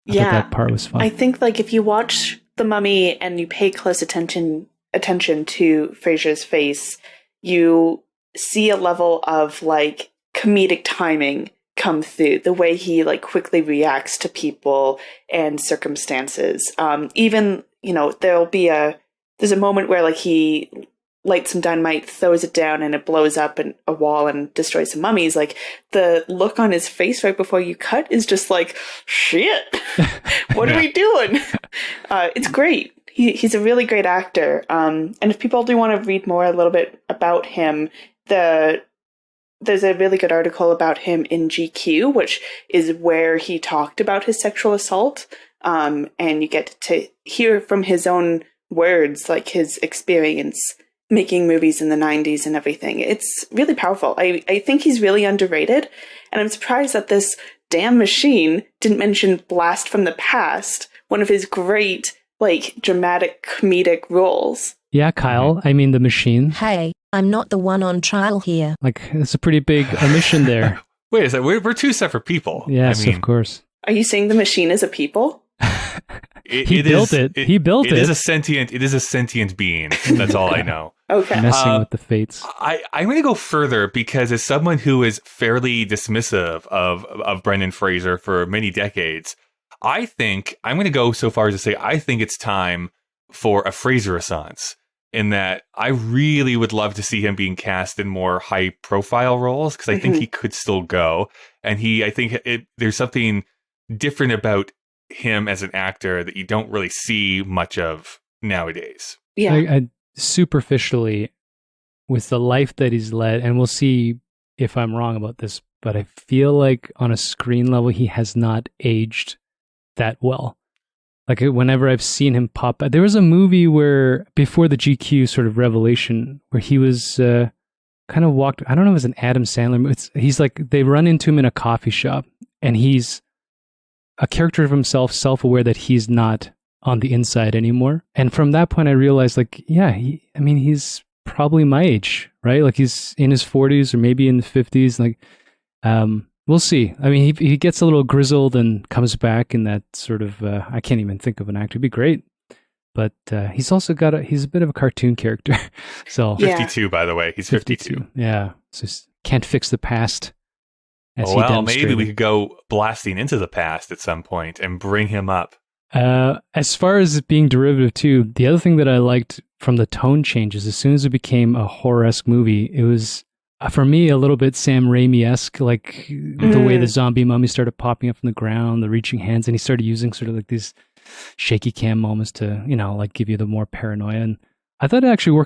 thought that part was fun. I think like if you watch The Mummy and you pay close attention to Fraser's face, you see a level of like comedic timing come through, the way he like quickly reacts to people and circumstances. Even, there's a moment where like he lights some dynamite, throws it down, and it blows up a wall and destroys some mummies. Like the look on his face right before you cut is just like, shit, what are we doing? It's great. He's a really great actor. And if people do want to read more a little bit about him, there's a really good article about him in GQ, which is where he talked about his sexual assault. And you get to hear from his own words, like his experience making movies in the 90s and everything. It's really powerful. I think he's really underrated. And I'm surprised that this damn machine didn't mention Blast from the Past, one of his great, like, dramatic comedic roles. Yeah, Kyle. I mean, The Machine. Hey, I'm not the one on trial here. Like, it's a pretty big omission there. Wait a second, we're two separate people. Yes, of course. Are you saying The Machine is a people? He built it. It is a sentient being. That's all I know. Okay. Messing with the fates. I'm going to go further because as someone who is fairly dismissive of Brendan Fraser for many decades, I think I'm going to go so far as to say I think it's time for a Fraser-renaissance, in that I really would love to see him being cast in more high-profile roles, because I think he could still go. And there's something different about him as an actor that you don't really see much of nowadays. Yeah. I superficially, with the life that he's led, and we'll see if I'm wrong about this, but I feel like on a screen level, he has not aged that well. Like whenever I've seen him pop, there was a movie where before the GQ sort of revelation, where he was kind of walked. I don't know if it was an Adam Sandler. He's like, they run into him in a coffee shop, and he's a character of himself, self-aware that he's not on the inside anymore. And from that point, I realized, like, yeah, he's probably my age, right? Like he's in his 40s or maybe in the 50s. Like, we'll see. I mean, he gets a little grizzled and comes back in that sort of, I can't even think of an actor. It'd be great. But he's also he's a bit of a cartoon character. So 52, by the way. He's 52. Yeah. So can't fix the past. Well, maybe we could go blasting into the past at some point and bring him up. As far as it being derivative too, the other thing that I liked from the tone changes, as soon as it became a horror-esque movie, it was, for me, a little bit Sam Raimi-esque, like the way the zombie mummy started popping up from the ground, the reaching hands, and he started using sort of like these shaky cam moments to, like give you the more paranoia. And I thought it actually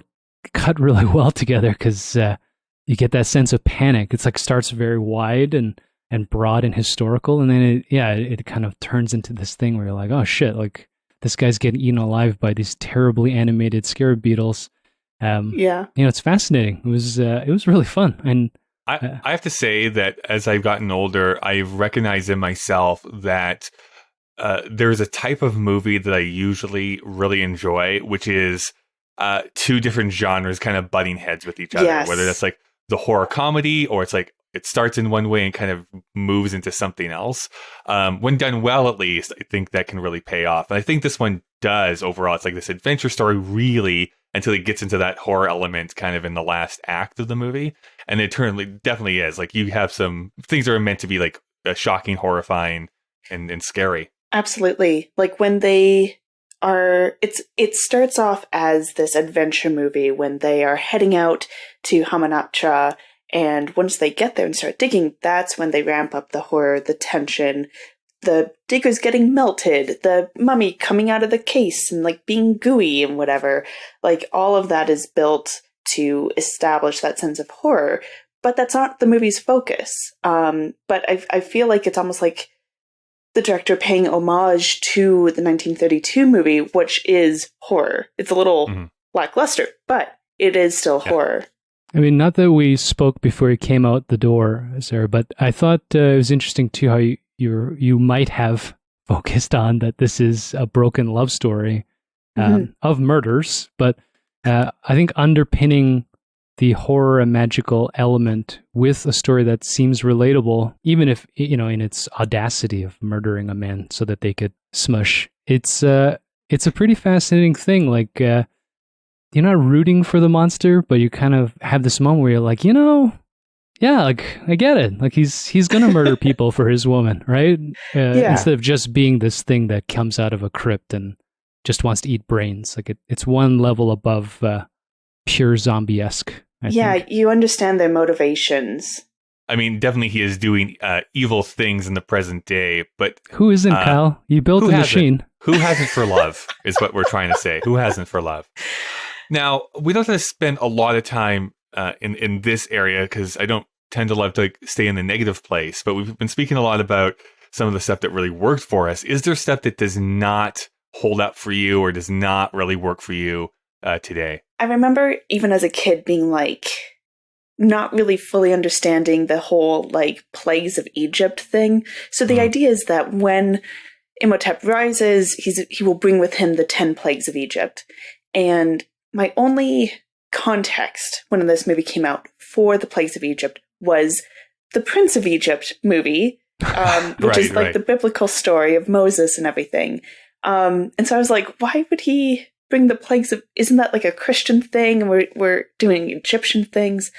cut really well together, because you get that sense of panic. It's like starts very wide and broad and historical, and then it kind of turns into this thing where you're like, oh shit, like this guy's getting eaten alive by these terribly animated scarab beetles. It's fascinating. It was really fun. And I have to say that as I've gotten older, I've recognized in myself that there's a type of movie that I usually really enjoy, which is two different genres kind of butting heads with each other. Yes. Whether that's like the horror comedy, or it's like it starts in one way and kind of moves into something else. When done well, at least, I think that can really pay off. And I think this one does overall. It's like this adventure story, really, until it gets into that horror element kind of in the last act of the movie. And it definitely is. Like, you have some things that are meant to be like shocking, horrifying, and scary. Absolutely. Like when they it starts off as this adventure movie when they are heading out to Hamanatra, and once they get there and start digging, that's when they ramp up the horror, the tension, the diggers getting melted, the mummy coming out of the case and like being gooey and whatever. Like all of that is built to establish that sense of horror, but that's not the movie's focus. But I feel like it's almost like the director paying homage to the 1932 movie, which is horror. It's a little lackluster, but it is still horror. I mean, not that we spoke before you came out the door, Sarah, but I thought it was interesting too how you might have focused on that this is a broken love story of murders, but I think underpinning the horror and magical element with a story that seems relatable, even if, in its audacity of murdering a man so that they could smush. It's a pretty fascinating thing. Like, you're not rooting for the monster, but you kind of have this moment where you're like, yeah, like, I get it. Like, he's going to murder people for his woman, right? Instead of just being this thing that comes out of a crypt and just wants to eat brains. Like, it's one level above pure zombie-esque. I think. You understand their motivations. I mean, definitely he is doing evil things in the present day, but... Who isn't, Kyle? You built a machine. Who hasn't for love, is what we're trying to say. Who hasn't for love? Now, we don't have to spend a lot of time in this area, because I don't tend to love to stay in the negative place, but we've been speaking a lot about some of the stuff that really worked for us. Is there stuff that does not hold up for you or does not really work for you today? I remember even as a kid being like, not really fully understanding the whole like plagues of Egypt thing. So the idea is that when Imhotep rises, he will bring with him the 10 plagues of Egypt. And my only context when this movie came out for the plagues of Egypt was the Prince of Egypt movie, which is like the biblical story of Moses and everything. And so I was like, why would he bring the plagues of, isn't that like a Christian thing? And we're doing Egyptian things.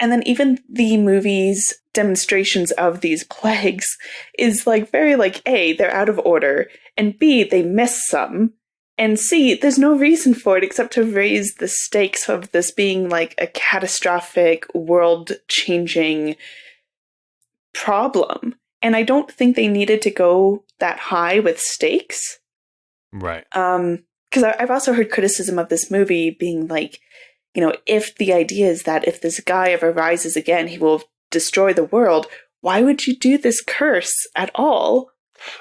And then even the movie's demonstrations of these plagues is like very like, A, they're out of order, and B, they miss some, and C, there's no reason for it except to raise the stakes of this being like a catastrophic, world-changing problem. And I don't think they needed to go that high with stakes. Right. Because I've also heard criticism of this movie being like, if the idea is that if this guy ever rises again, he will destroy the world, why would you do this curse at all?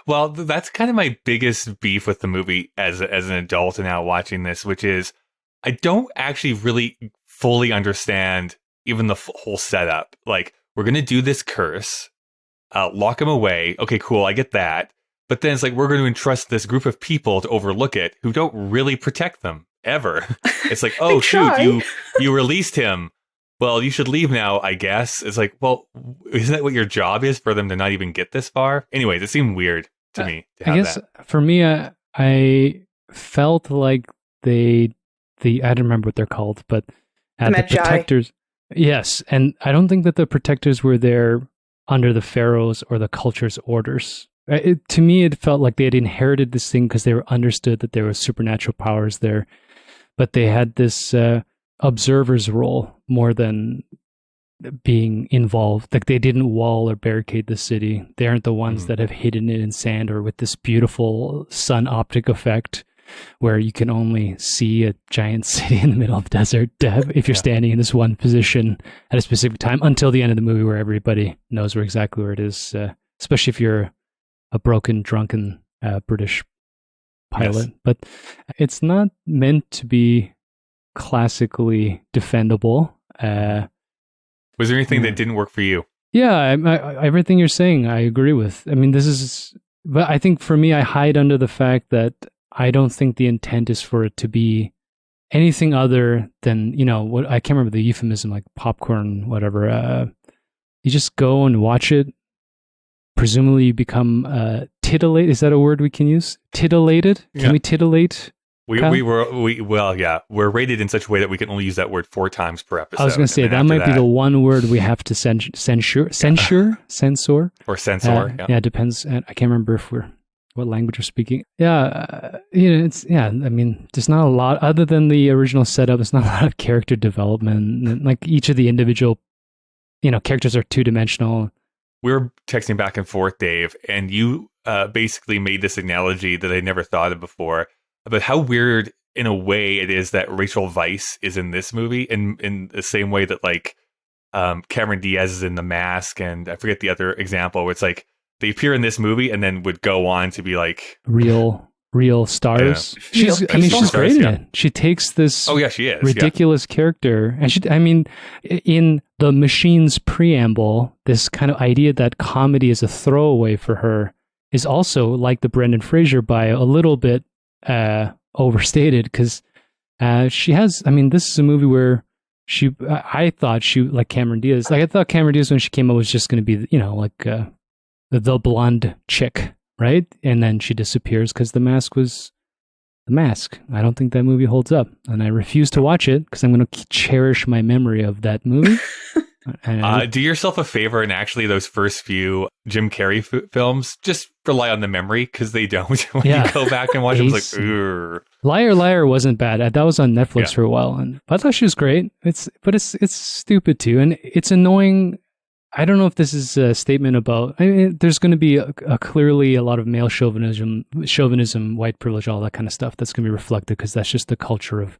Well, that's kind of my biggest beef with the movie as an adult and now watching this, which is I don't actually really fully understand even the whole setup. Like, we're going to do this curse, lock him away. Okay, cool. I get that. But then it's like, we're going to entrust this group of people to overlook it who don't really protect them ever. It's like, oh, shoot, you released him. Well, you should leave now, I guess. It's like, well, isn't that what your job is, for them to not even get this far? Anyways, it seemed weird to me to have I guess that. For me, I felt like I don't remember what they're called, but the protectors. Yes, and I don't think that the protectors were there under the pharaoh's or the culture's orders. To me, it felt like they had inherited this thing because they were understood that there were supernatural powers there, but they had this observer's role more than being involved. Like, they didn't wall or barricade the city. They aren't the ones that have hidden it in sand or with this beautiful sun optic effect where you can only see a giant city in the middle of the desert if you're standing in this one position at a specific time until the end of the movie where everybody knows exactly where it is, especially if you're a broken, drunken British pilot. Yes. But it's not meant to be classically defendable. Was there anything that didn't work for you? Yeah, everything you're saying, I agree with. I mean, but I think for me, I hide under the fact that I don't think the intent is for it to be anything other than, what I can't remember the euphemism, like popcorn, whatever. You just go and watch it. Presumably you become titillate. Is that a word we can use? Titillated? Can we titillate? We're rated in such a way that we can only use that word 4 times per episode. I was going to say, that might be the one word we have to censor? Or censor? Yeah, it depends. Yeah, it depends. I can't remember if we're what language you're speaking. Yeah, I mean, there's not a lot other than the original setup. There's not a lot of character development. And, like each of the individual, characters are 2-dimensional. We were texting back and forth, Dave, and you basically made this analogy that I never thought of before about how weird, in a way, it is that Rachel Weisz is in this movie in the same way that like Cameron Diaz is in The Mask, and I forget the other example where it's like they appear in this movie and then would go on to be like real stars. She's great in it. She takes this she is ridiculous character, and in the Machine's preamble, this kind of idea that comedy is a throwaway for her is also, like the Brendan Fraser bio, a little bit overstated, because she has, this is a movie where I thought she, like Cameron Diaz, I thought Cameron Diaz when she came out was just going to be, the blonde chick, right? And then she disappears because The Mask was The Mask. I don't think that movie holds up, and I refuse to watch it because I'm going to cherish my memory of that movie. Do yourself a favor, and actually those first few Jim Carrey films, just rely on the memory, because they don't. When you go back and watch them, it's like, ugh. Liar Liar wasn't bad. That was on Netflix for a while, and I thought she was great. It's stupid too, and it's annoying. I don't know if this is a statement about. There's going to be clearly a lot of male chauvinism, white privilege, all that kind of stuff that's going to be reflected, because that's just the culture of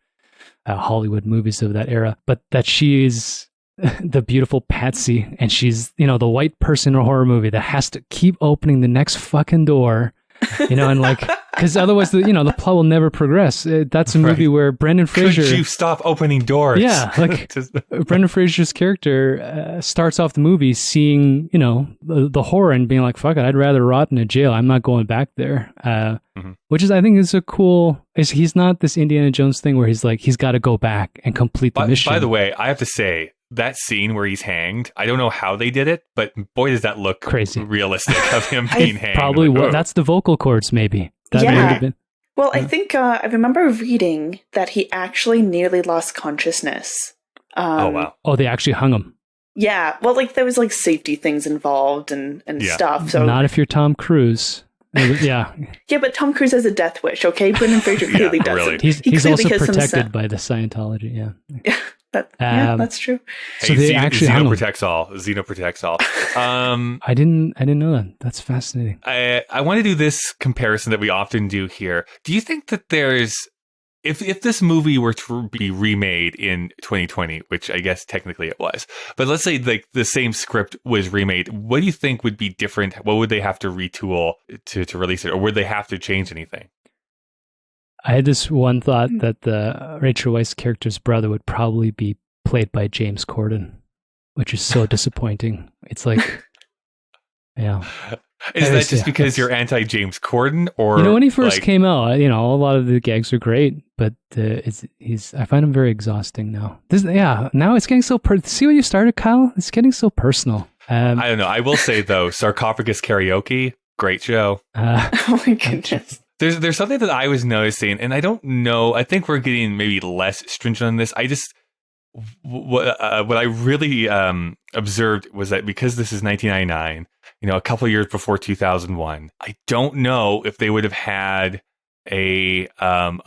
Hollywood movies of that era. But that she is the beautiful Patsy, and she's the white person in a horror movie that has to keep opening the next fucking door, and like, because otherwise the plot will never progress. That's a movie where Brendan Fraser, could you stop opening doors? Yeah, like Brendan Fraser's character starts off the movie seeing the horror and being like, fuck it, I'd rather rot in a jail. I'm not going back there. Which is, I think, is a cool. He's not this Indiana Jones thing where he's like, he's got to go back and complete the mission. By the way, I have to say, that scene where he's hanged, I don't know how they did it, but boy, does that look crazy realistic of him being hanged. Probably that's the vocal cords, maybe. That yeah. might have been. Well, I think I remember reading that he actually nearly lost consciousness. Oh, wow. Oh, they actually hung him. Yeah. Well, like there was like safety things involved and stuff. So not if you're Tom Cruise. Yeah. Yeah, but Tom Cruise has a death wish, okay? Brendan Fraser clearly doesn't. Really. He's also protected by the Scientology, yeah. That's true. So they actually Xeno protects all. Xeno protects all. I didn't know that. That's fascinating. I want to do this comparison that we often do here. Do you think that there's, if this movie were to be remade in 2020, which I guess technically it was, but let's say like the same script was remade, what do you think would be different? What would they have to retool to release it, or would they have to change anything? I had this one thought that the Rachel Weisz character's brother would probably be played by James Corden, which is so disappointing. It's like, yeah. Is that just because you're anti-James Corden, or when he first came out, a lot of the gags are great, but I find him very exhausting now. Now it's getting so see what you started, Kyle? It's getting so personal. I don't know. I will say though, Sarcophagus Karaoke, great show. Oh my goodness. There's something that I was noticing, and I don't know. I think we're getting maybe less stringent on this. I just what I really observed was that because this is 1999, a couple of years before 2001, I don't know if they would have had a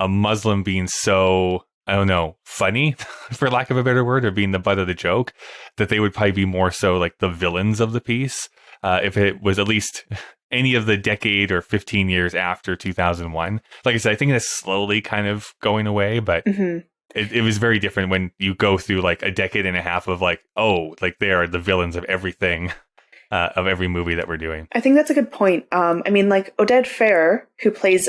Muslim being so, I don't know, funny, for lack of a better word, or being the butt of the joke, that they would probably be more so like the villains of the piece. If it was at least any of the decade or 15 years after 2001. Like I said, I think that's slowly kind of going away, but it was very different when you go through like a decade and a half of like, oh, like they are the villains of everything, of every movie that we're doing. I think that's a good point. Like Oded Fehr, who plays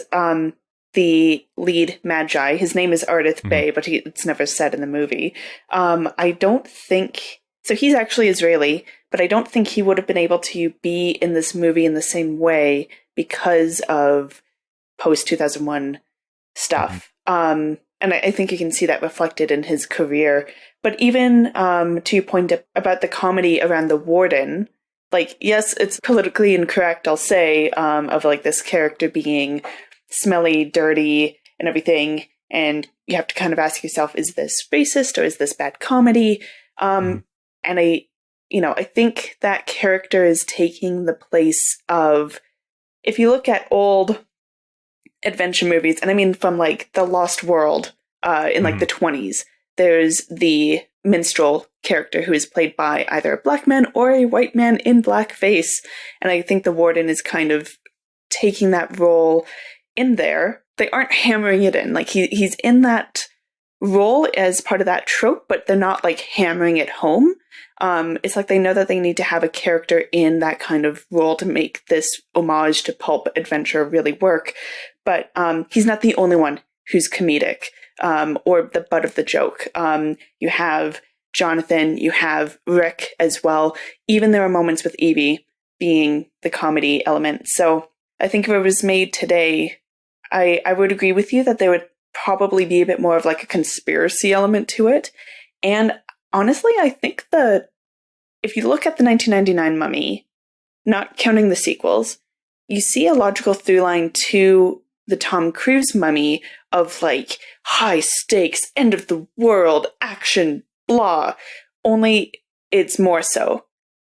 the lead Magi, his name is Ardith Bey, but it's never said in the movie. I don't think... So he's actually Israeli, but I don't think he would have been able to be in this movie in the same way because of post-2001 stuff. And I think you can see that reflected in his career. But even to your point about the comedy around the warden, like, yes, it's politically incorrect, I'll say, of like this character being smelly, dirty, and everything. And you have to kind of ask yourself, is this racist or is this bad comedy? And I think that character is taking the place of if you look at old adventure movies, and I mean from like The Lost World in like the 20s, there's the minstrel character who is played by either a black man or a white man in blackface. And I think the warden is kind of taking that role in there. They aren't hammering it in. Like he's in that role as part of that trope, but they're not like hammering it home. It's like they know that they need to have a character in that kind of role to make this homage to pulp adventure really work. But he's not the only one who's comedic or the butt of the joke. You have Jonathan, you have Rick as well. Even there are moments with Evie being the comedy element. So I think if it was made today, I would agree with you that there would probably be a bit more of like a conspiracy element to it. And honestly, I think if you look at the 1999 Mummy, not counting the sequels, you see a logical through line to the Tom Cruise Mummy of like high stakes, end of the world, action, blah. Only it's more so.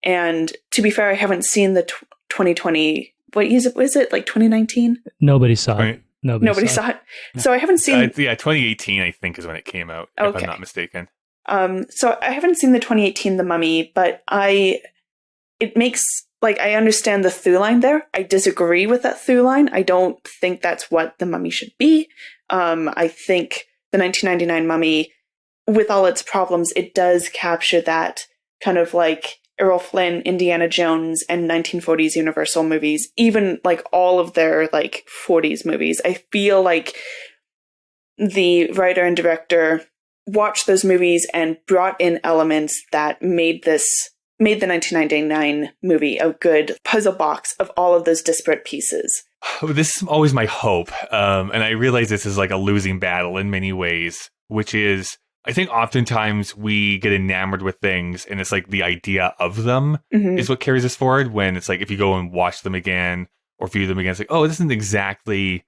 And to be fair, I haven't seen the 2020. What is it? Was it like 2019? Nobody saw it. Nobody saw it. So I haven't seen. 2018, I think, is when it came out, if I'm not mistaken. So I haven't seen the 2018 The Mummy, but it makes, like, I understand the through line there. I disagree with that through line. I don't think that's what The Mummy should be. I think the 1999 Mummy, with all its problems, it does capture that kind of like Errol Flynn, Indiana Jones, and 1940s Universal movies, even like all of their like 40s movies. I feel like the writer and director watched those movies and brought in elements that made the 1999 movie a good puzzle box of all of those disparate pieces. This is always my hope. And I realize this is like a losing battle in many ways, which is, I think oftentimes we get enamored with things and it's like the idea of them is what carries us forward, when it's like if you go and watch them again or view them again, it's like, oh, this isn't exactly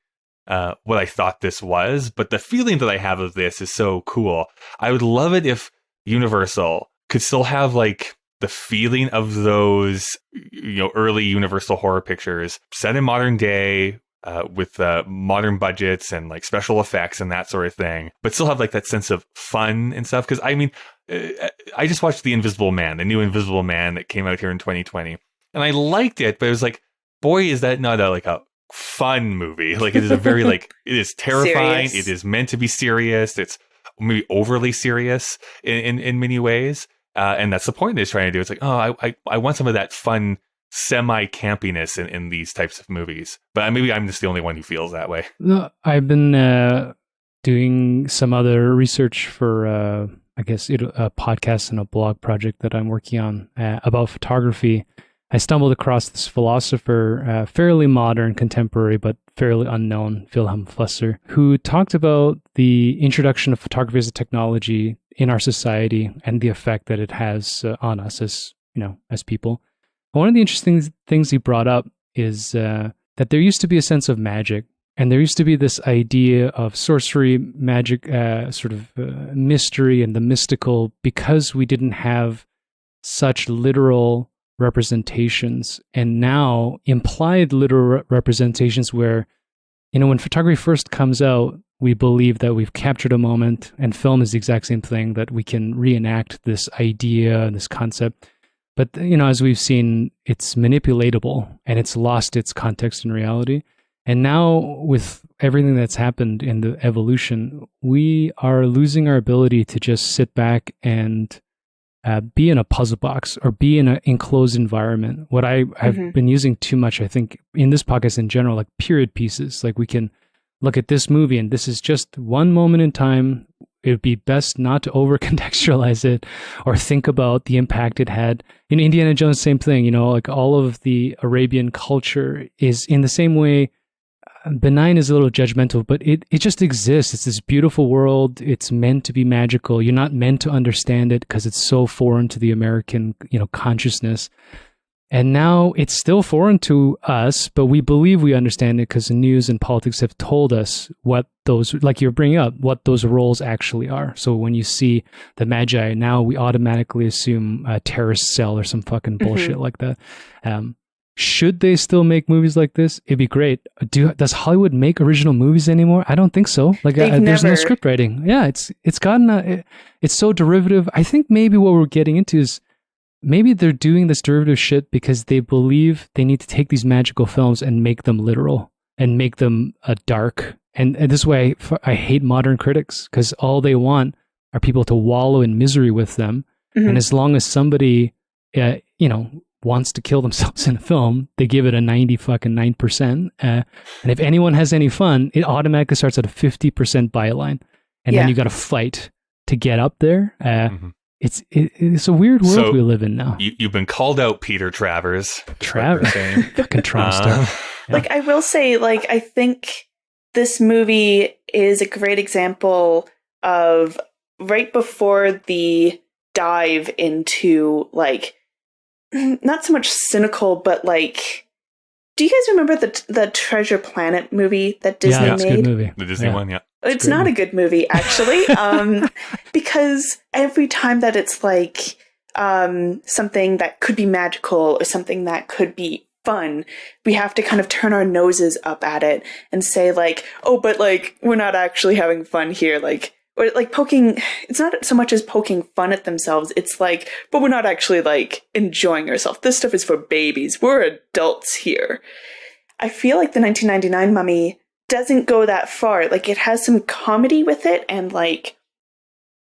what I thought this was. But the feeling that I have of this is so cool. I would love it if Universal could still have like the feeling of those, early Universal horror pictures set in modern day, with modern budgets and like special effects and that sort of thing, but still have like that sense of fun and stuff. Because I mean, I just watched The Invisible Man, the new Invisible Man that came out here in 2020, and I liked it, but it was like, boy, is that not a fun movie. Like, it is a very like, it is terrifying. Serious. It is meant to be serious. It's maybe overly serious in many ways, and that's the point that it's trying to do. It's like, oh, I want some of that fun semi-campiness in these types of movies. But maybe I'm just the only one who feels that way. No, I've been doing some other research for, a podcast and a blog project that I'm working on about photography. I stumbled across this philosopher, fairly modern, contemporary, but fairly unknown, Wilhelm Flusser, who talked about the introduction of photography as a technology in our society and the effect that it has on us as people. One of the interesting things he brought up is that there used to be a sense of magic, and there used to be this idea of sorcery, magic, mystery and the mystical, because we didn't have such literal representations. And now implied literal representations where, when photography first comes out, we believe that we've captured a moment, and film is the exact same thing, that we can reenact this idea and this concept. But, as we've seen, it's manipulatable and it's lost its context and reality. And now with everything that's happened in the evolution, we are losing our ability to just sit back and be in a puzzle box or be in an enclosed environment. What I've been using too much, I think, in this podcast in general, like period pieces. Like, we can look at this movie and this is just one moment in time. It would be best not to over-contextualize it or think about the impact it had. In Indiana Jones, same thing, like all of the Arabian culture is in the same way. Benign is a little judgmental, but it just exists. It's this beautiful world. It's meant to be magical. You're not meant to understand it because it's so foreign to the American, consciousness. And now it's still foreign to us, but we believe we understand it because the news and politics have told us what those, like you're bringing up, what those roles actually are. So when you see the Magi, now we automatically assume a terrorist cell or some fucking bullshit like that. should they still make movies like this? It'd be great. Does Hollywood make original movies anymore? I don't think so. Like there's no script writing. Yeah, it's gotten it's so derivative. I think maybe what we're getting into is maybe they're doing this derivative shit because they believe they need to take these magical films and make them literal and make them dark. And this way, I hate modern critics because all they want are people to wallow in misery with them. Mm-hmm. And as long as somebody, wants to kill themselves in a film, they give it a 99%. And if anyone has any fun, it automatically starts at a 50% byline. And then you got to fight to get up there. It's a weird world we live in now. You've been called out, Peter Travers. Fucking Tron star. Like, I will say, like, I think this movie is a great example of right before the dive into, like, not so much cynical, but like, do you guys remember the Treasure Planet movie that Disney made? Yeah, it's a good movie. The Disney one, yeah. It's not a good movie, actually, because every time that it's like something that could be magical or something that could be fun, we have to kind of turn our noses up at it and say like, oh, but like, we're not actually having fun here. Like, or like poking, it's not so much as poking fun at themselves. It's like, but we're not actually like enjoying ourselves. This stuff is for babies. We're adults here. I feel like the 1999 Mummy doesn't go that far. Like, it has some comedy with it, and like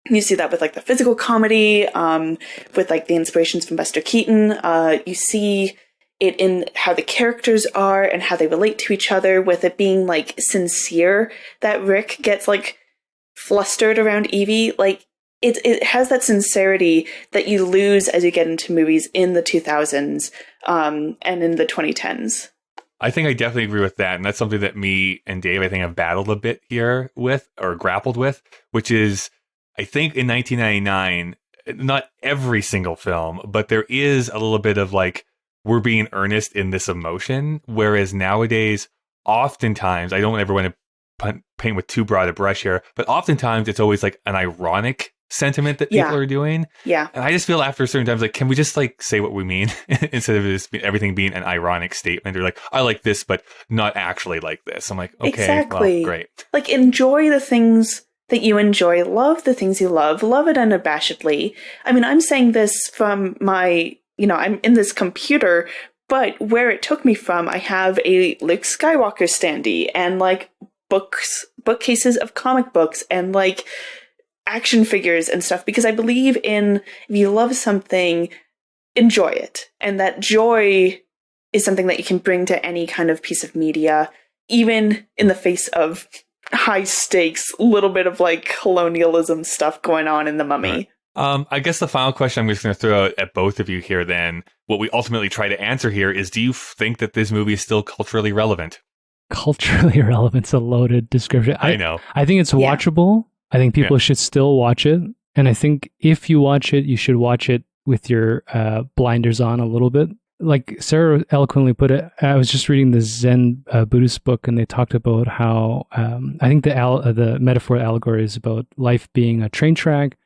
you see that with like the physical comedy, with like the inspirations from Buster Keaton. You see it in how the characters are and how they relate to each other, with it being like sincere, that Rick gets like flustered around Evie. Like, it has that sincerity that you lose as you get into movies in the 2000s and in the 2010s. I think I definitely agree with that. And that's something that me and Dave, I think, have battled a bit here with, or grappled with, which is, I think in 1999, not every single film, but there is a little bit of like, we're being earnest in this emotion. Whereas nowadays, oftentimes, I don't ever want to paint with too broad a brush here, but oftentimes it's always like an ironic sentiment that people are doing. Yeah. And I just feel after certain times, like, can we just like say what we mean instead of just everything being an ironic statement, or like, I like this, but not actually like this. I'm like, okay, exactly. Well, great. Like, enjoy the things that you enjoy, love the things you love it unabashedly. I mean, I'm saying this from my, I'm in this computer, but where it took me from, I have a Luke Skywalker standee and like bookcases of comic books and like action figures and stuff, because I believe in, if you love something, enjoy it. And that joy is something that you can bring to any kind of piece of media, even in the face of high stakes, little bit of like colonialism stuff going on in The Mummy. Right. I guess the final question I'm just going to throw out at both of you here then, what we ultimately try to answer here is, do you think that this movie is still culturally relevant? Culturally relevant's a loaded description. I know. I think it's watchable. I think people should still watch it. And I think if you watch it, you should watch it with your blinders on a little bit. Like Sarah eloquently put it, I was just reading the Zen Buddhist book, and they talked about how, I think the metaphor allegory is about life being a train track,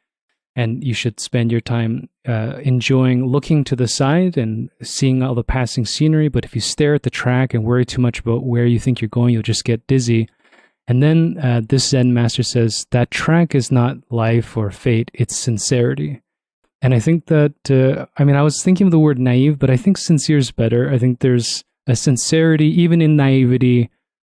and you should spend your time enjoying looking to the side and seeing all the passing scenery. But if you stare at the track and worry too much about where you think you're going, you'll just get dizzy. And then this Zen master says that track is not life or fate, it's sincerity. And I think that, I was thinking of the word naive, but I think sincere is better. I think there's a sincerity, even in naivety,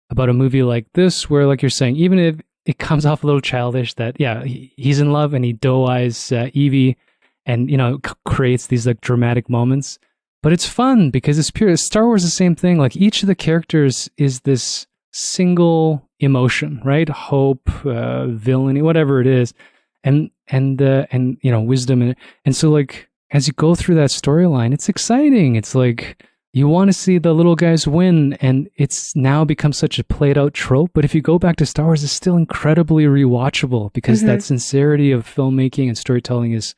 about a movie like this, where, like you're saying, even if it comes off a little childish, that, he's in love and he doe-eyes Evie and, creates these like dramatic moments. But it's fun because it's pure. Star Wars is the same thing. Like, each of the characters is this single emotion, right? Hope, villainy, whatever it is. And wisdom. And so, like, as you go through that storyline, it's exciting. It's like, you want to see the little guys win, and it's now become such a played out trope. But if you go back to Star Wars, it's still incredibly rewatchable because that sincerity of filmmaking and storytelling is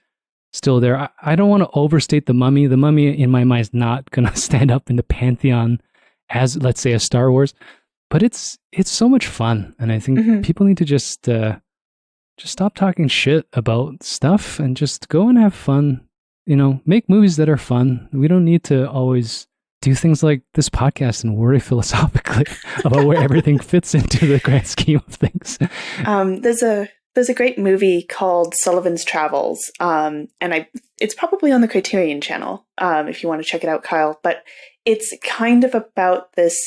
still there. I don't want to overstate The Mummy. The Mummy, in my mind, is not going to stand up in the pantheon as, let's say, a Star Wars. But it's so much fun. And I think people need to just stop talking shit about stuff and just go and have fun. Make movies that are fun. We don't need to always do things like this podcast and worry philosophically about where everything fits into the grand scheme of things. There's a great movie called Sullivan's Travels, and it's probably on the Criterion Channel if you want to check it out, Kyle. But it's kind of about this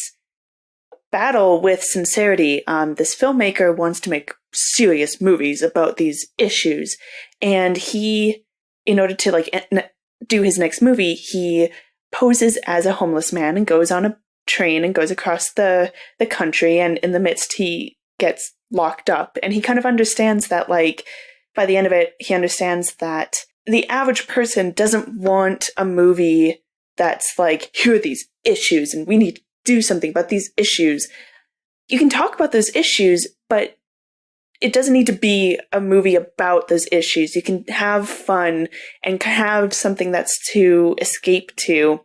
battle with sincerity. This filmmaker wants to make serious movies about these issues, and he, in order to do his next movie, he poses as a homeless man and goes on a train and goes across the country, and in the midst he gets locked up, and he kind of understands that, like, by the end of it, he understands that the average person doesn't want a movie that's like, here are these issues and we need to do something about these issues. You can talk about those issues, but it doesn't need to be a movie about those issues. You can have fun and have something that's to escape to.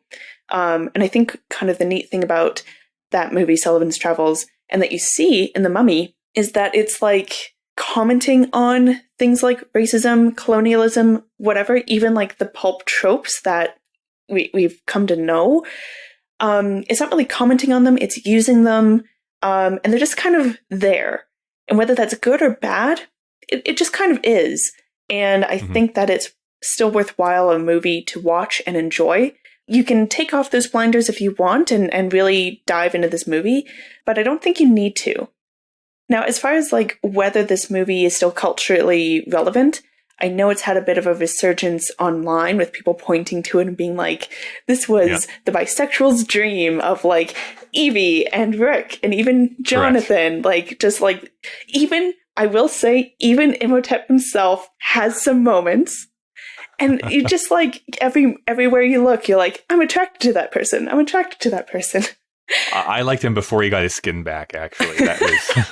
And I think kind of the neat thing about that movie, Sullivan's Travels, and that you see in The Mummy, is that it's like commenting on things like racism, colonialism, whatever, even like the pulp tropes that we've come to know. It's not really commenting on them, it's using them, and they're just kind of there. And whether that's good or bad, it just kind of is. And I think that it's still worthwhile a movie to watch and enjoy. You can take off those blinders if you want and really dive into this movie, but I don't think you need to. Now, as far as like whether this movie is still culturally relevant, I know it's had a bit of a resurgence online with people pointing to it and being like, this was the bisexual's dream of like Evie and Rick and even Jonathan. Correct. Like, just like, even, I will say, even Imhotep himself has some moments. And you just like, everywhere you look, you're like, I'm attracted to that person. I'm attracted to that person. I liked him before he got his skin back, actually. That was...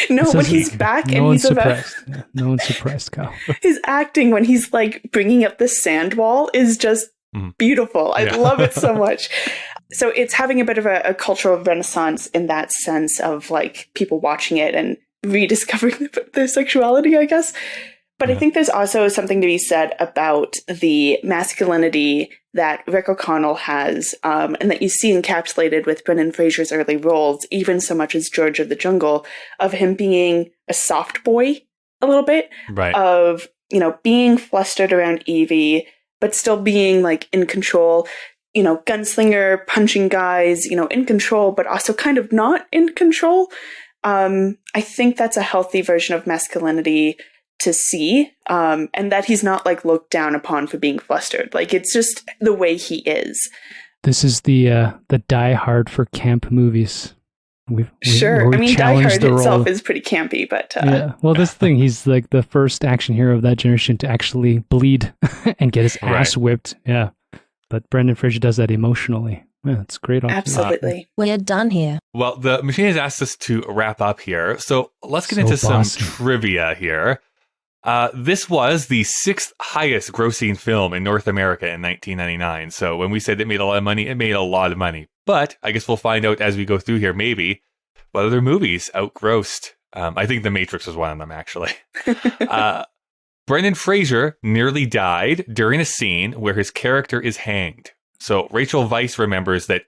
No, when he's back and he's surprised. No one's surprised, Kyle. His acting when he's like bringing up the sand wall is just beautiful. I love it so much. So it's having a bit of a cultural renaissance in that sense of like people watching it and rediscovering their sexuality, I guess. But I think there's also something to be said about the masculinity that Rick O'Connell has, and that you see encapsulated with Brendan Fraser's early roles, even so much as George of the Jungle, of him being a soft boy a little bit, right? Of, you know, being flustered around Evie, but still being like in control, you know, gunslinger, punching guys, you know, in control, but also kind of not in control. I think that's a healthy version of masculinity to see, and that he's not like looked down upon for being flustered. Like, it's just the way he is. This is the Die Hard for camp movies. Sure. I mean, Die Hard itself is pretty campy, but yeah. Well, this thing, he's like the first action hero of that generation to actually bleed and get his ass whipped. Yeah, but Brendan Fraser does that emotionally. Yeah, it's great. Absolutely. We're done here. Well, the machine has asked us to wrap up here, so let's get into some trivia here. This was the 6th highest grossing film in North America in 1999. So when we said it made a lot of money, it made a lot of money. But I guess we'll find out as we go through here, maybe, what other movies outgrossed. I think The Matrix was one of them, actually. Brendan Fraser nearly died during a scene where his character is hanged. So Rachel Weisz remembers that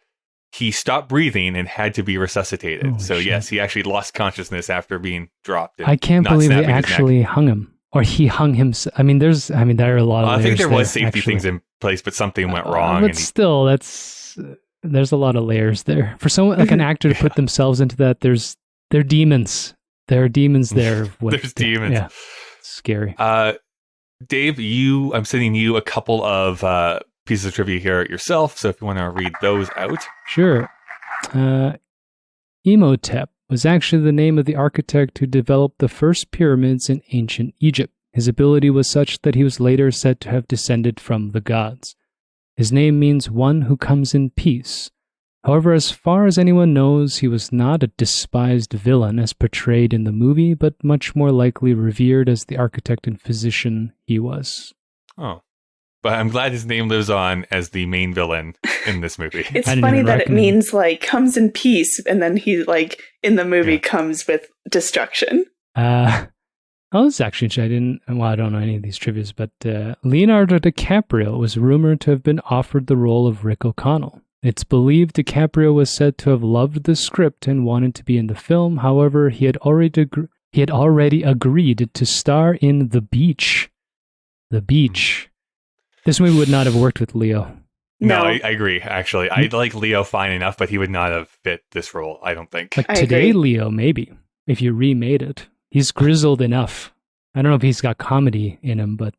he stopped breathing and had to be resuscitated. Oh, so shit. Yes, he actually lost consciousness after being dropped. I can't believe they actually hung him. Or he hung himself. I mean, there are a lot of layers. I think there was there, safety actually. things in place, but something went wrong. But still, there's a lot of layers there. For someone like an actor to put themselves into that, they're demons. There are demons there. There's demons. Yeah, it's scary. Dave, I'm sending you a couple of pieces of trivia here yourself. So if you want to read those out. Sure. Imhotep was actually the name of the architect who developed the first pyramids in ancient Egypt. His ability was such that he was later said to have descended from the gods. His name means one who comes in peace. However, as far as anyone knows, he was not a despised villain as portrayed in the movie, but much more likely revered as the architect and physician he was. Oh. But I'm glad his name lives on as the main villain in this movie. It's funny that it means like comes in peace, and then he like in the movie comes with destruction. It's actually, I don't know any of these trivias, but Leonardo DiCaprio was rumored to have been offered the role of Rick O'Connell. It's believed DiCaprio was said to have loved the script and wanted to be in the film. However, he had already agreed to star in The Beach. The Beach. This movie would not have worked with Leo. No, I agree, actually. I like Leo fine enough, but he would not have fit this role, I don't think. Like today, Leo, maybe, if you remade it. He's grizzled enough. I don't know if he's got comedy in him, but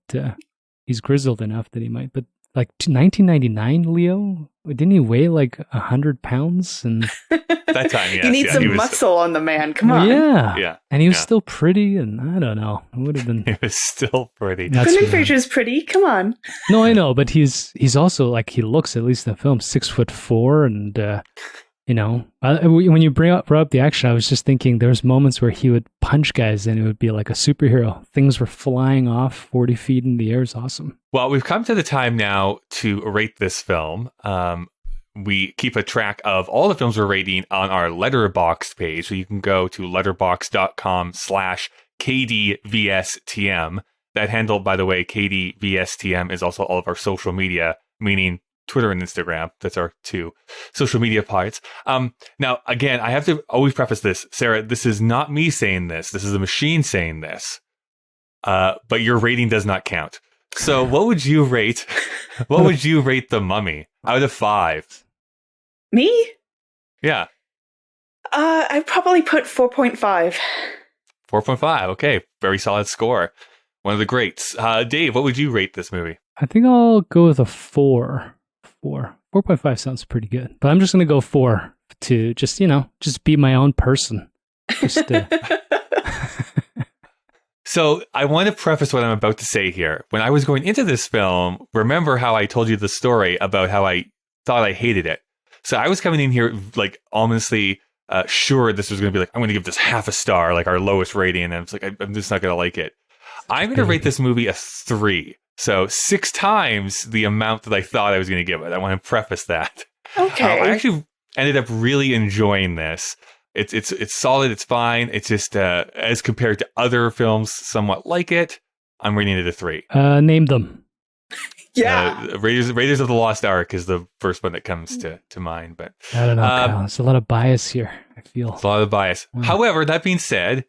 he's grizzled enough that he might. But like 1999 Leo, didn't he weigh like 100 pounds? And that time, yes. You need some muscle on the man. Come on. Yeah. And he was still pretty, and I don't know. It would have been. He was still pretty. Brendan Fraser's pretty. Come on. No, I know, but he's also like, he looks, at least in the film, 6'4", and you know, when you brought up the action, I was just thinking there's moments where he would punch guys and it would be like a superhero. Things were flying off 40 feet in the air. It's awesome. Well, we've come to the time now to rate this film. We keep a track of all the films we're rating on our Letterboxd page. So you can go to letterboxd.com/KDVSTM. That handle, by the way, KDVSTM, is also all of our social media, meaning Twitter and Instagram. That's our two social media parts. Now, again, I have to always preface this. Sarah, this is not me saying this. This is the machine saying this. But your rating does not count. So what would you rate? What would you rate The Mummy out of 5? Me? Yeah. I'd probably put 4.5. 4.5. Okay. Very solid score. One of the greats. Dave, what would you rate this movie? I think I'll go with a 4. 4.5 sounds pretty good, but I'm just going to go 4 to just be my own person. So I want to preface what I'm about to say here. When I was going into this film, remember how I told you the story about how I thought I hated it. So I was coming in here like ominously sure this was going to be like, I'm going to give this half a star, like our lowest rating. And I was like, I'm just not going to like it. I'm going to rate this movie a 3. So 6 times the amount that I thought I was going to give it. I want to preface that. Okay. I actually ended up really enjoying this. It's solid. It's fine. It's just as compared to other films somewhat like it, I'm rating it a 3. Name them. Yeah. Raiders of the Lost Ark is the first one that comes to mind. But I don't know, Kyle. There's a lot of bias here, I feel. There's a lot of bias. However, that being said,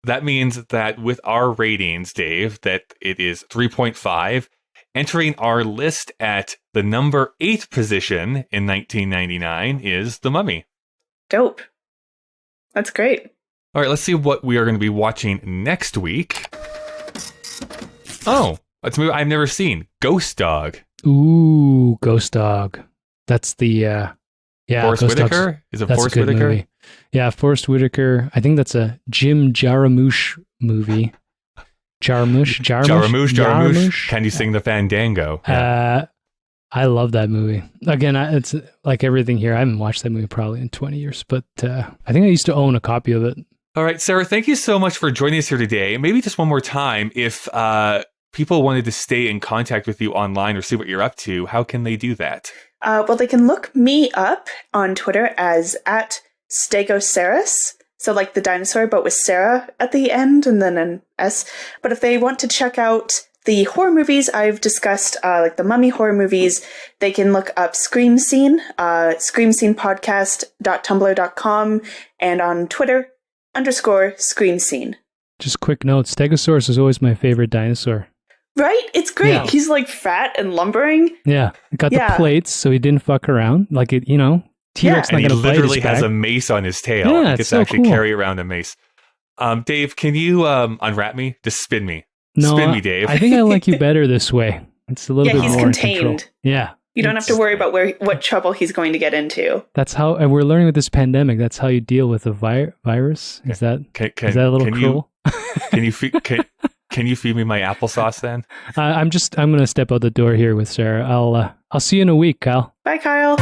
that means that with our ratings, Dave, that it is 3.5. Entering our list at the number 8 position in 1999 is The Mummy. Dope. That's great. All right, let's see what we are going to be watching next week. Oh, it's a movie I've never seen. Ghost Dog. Ooh, Ghost Dog. That's the Forrest Whitaker? Is it Forrest Whitaker? Movie. Yeah, Forrest Whitaker. I think that's a Jim Jarmusch movie. Jarmusch. Can you sing the Fandango? Yeah. I love that movie. Again, it's like everything here. I haven't watched that movie probably in 20 years, but I think I used to own a copy of it. All right, Sarah, thank you so much for joining us here today. Maybe just one more time, if people wanted to stay in contact with you online or see what you're up to, how can they do that? Well, they can look me up on Twitter as @Stegosaurus. So like the dinosaur, but with Sarah at the end and then an S. But if they want to check out the horror movies I've discussed, like the Mummy horror movies, they can look up Scream Scene, screamscenepodcast.tumblr.com, and on Twitter, _Scream Scene. Just quick note, Stegosaurus is always my favorite dinosaur. Right? It's great. Yeah. He's like fat and lumbering. Yeah. Got the plates, so he didn't fuck around. Like it, T-Rex and not he going to bite literally his back. has a mace on his tail. Yeah, he gets to actually carry around a mace. Dave, can you unwrap me? Just spin me. No, spin me, Dave. I think I like you better this way. It's a little bit he's more contained. in control. Yeah. You don't have to worry about what trouble he's going to get into. That's how, and we're learning with this pandemic, that's how you deal with a virus. Is that is that a little cruel? Can you feed me my applesauce then? I'm going to step out the door here with Sarah. I'll see you in a week, Kyle. Bye, Kyle.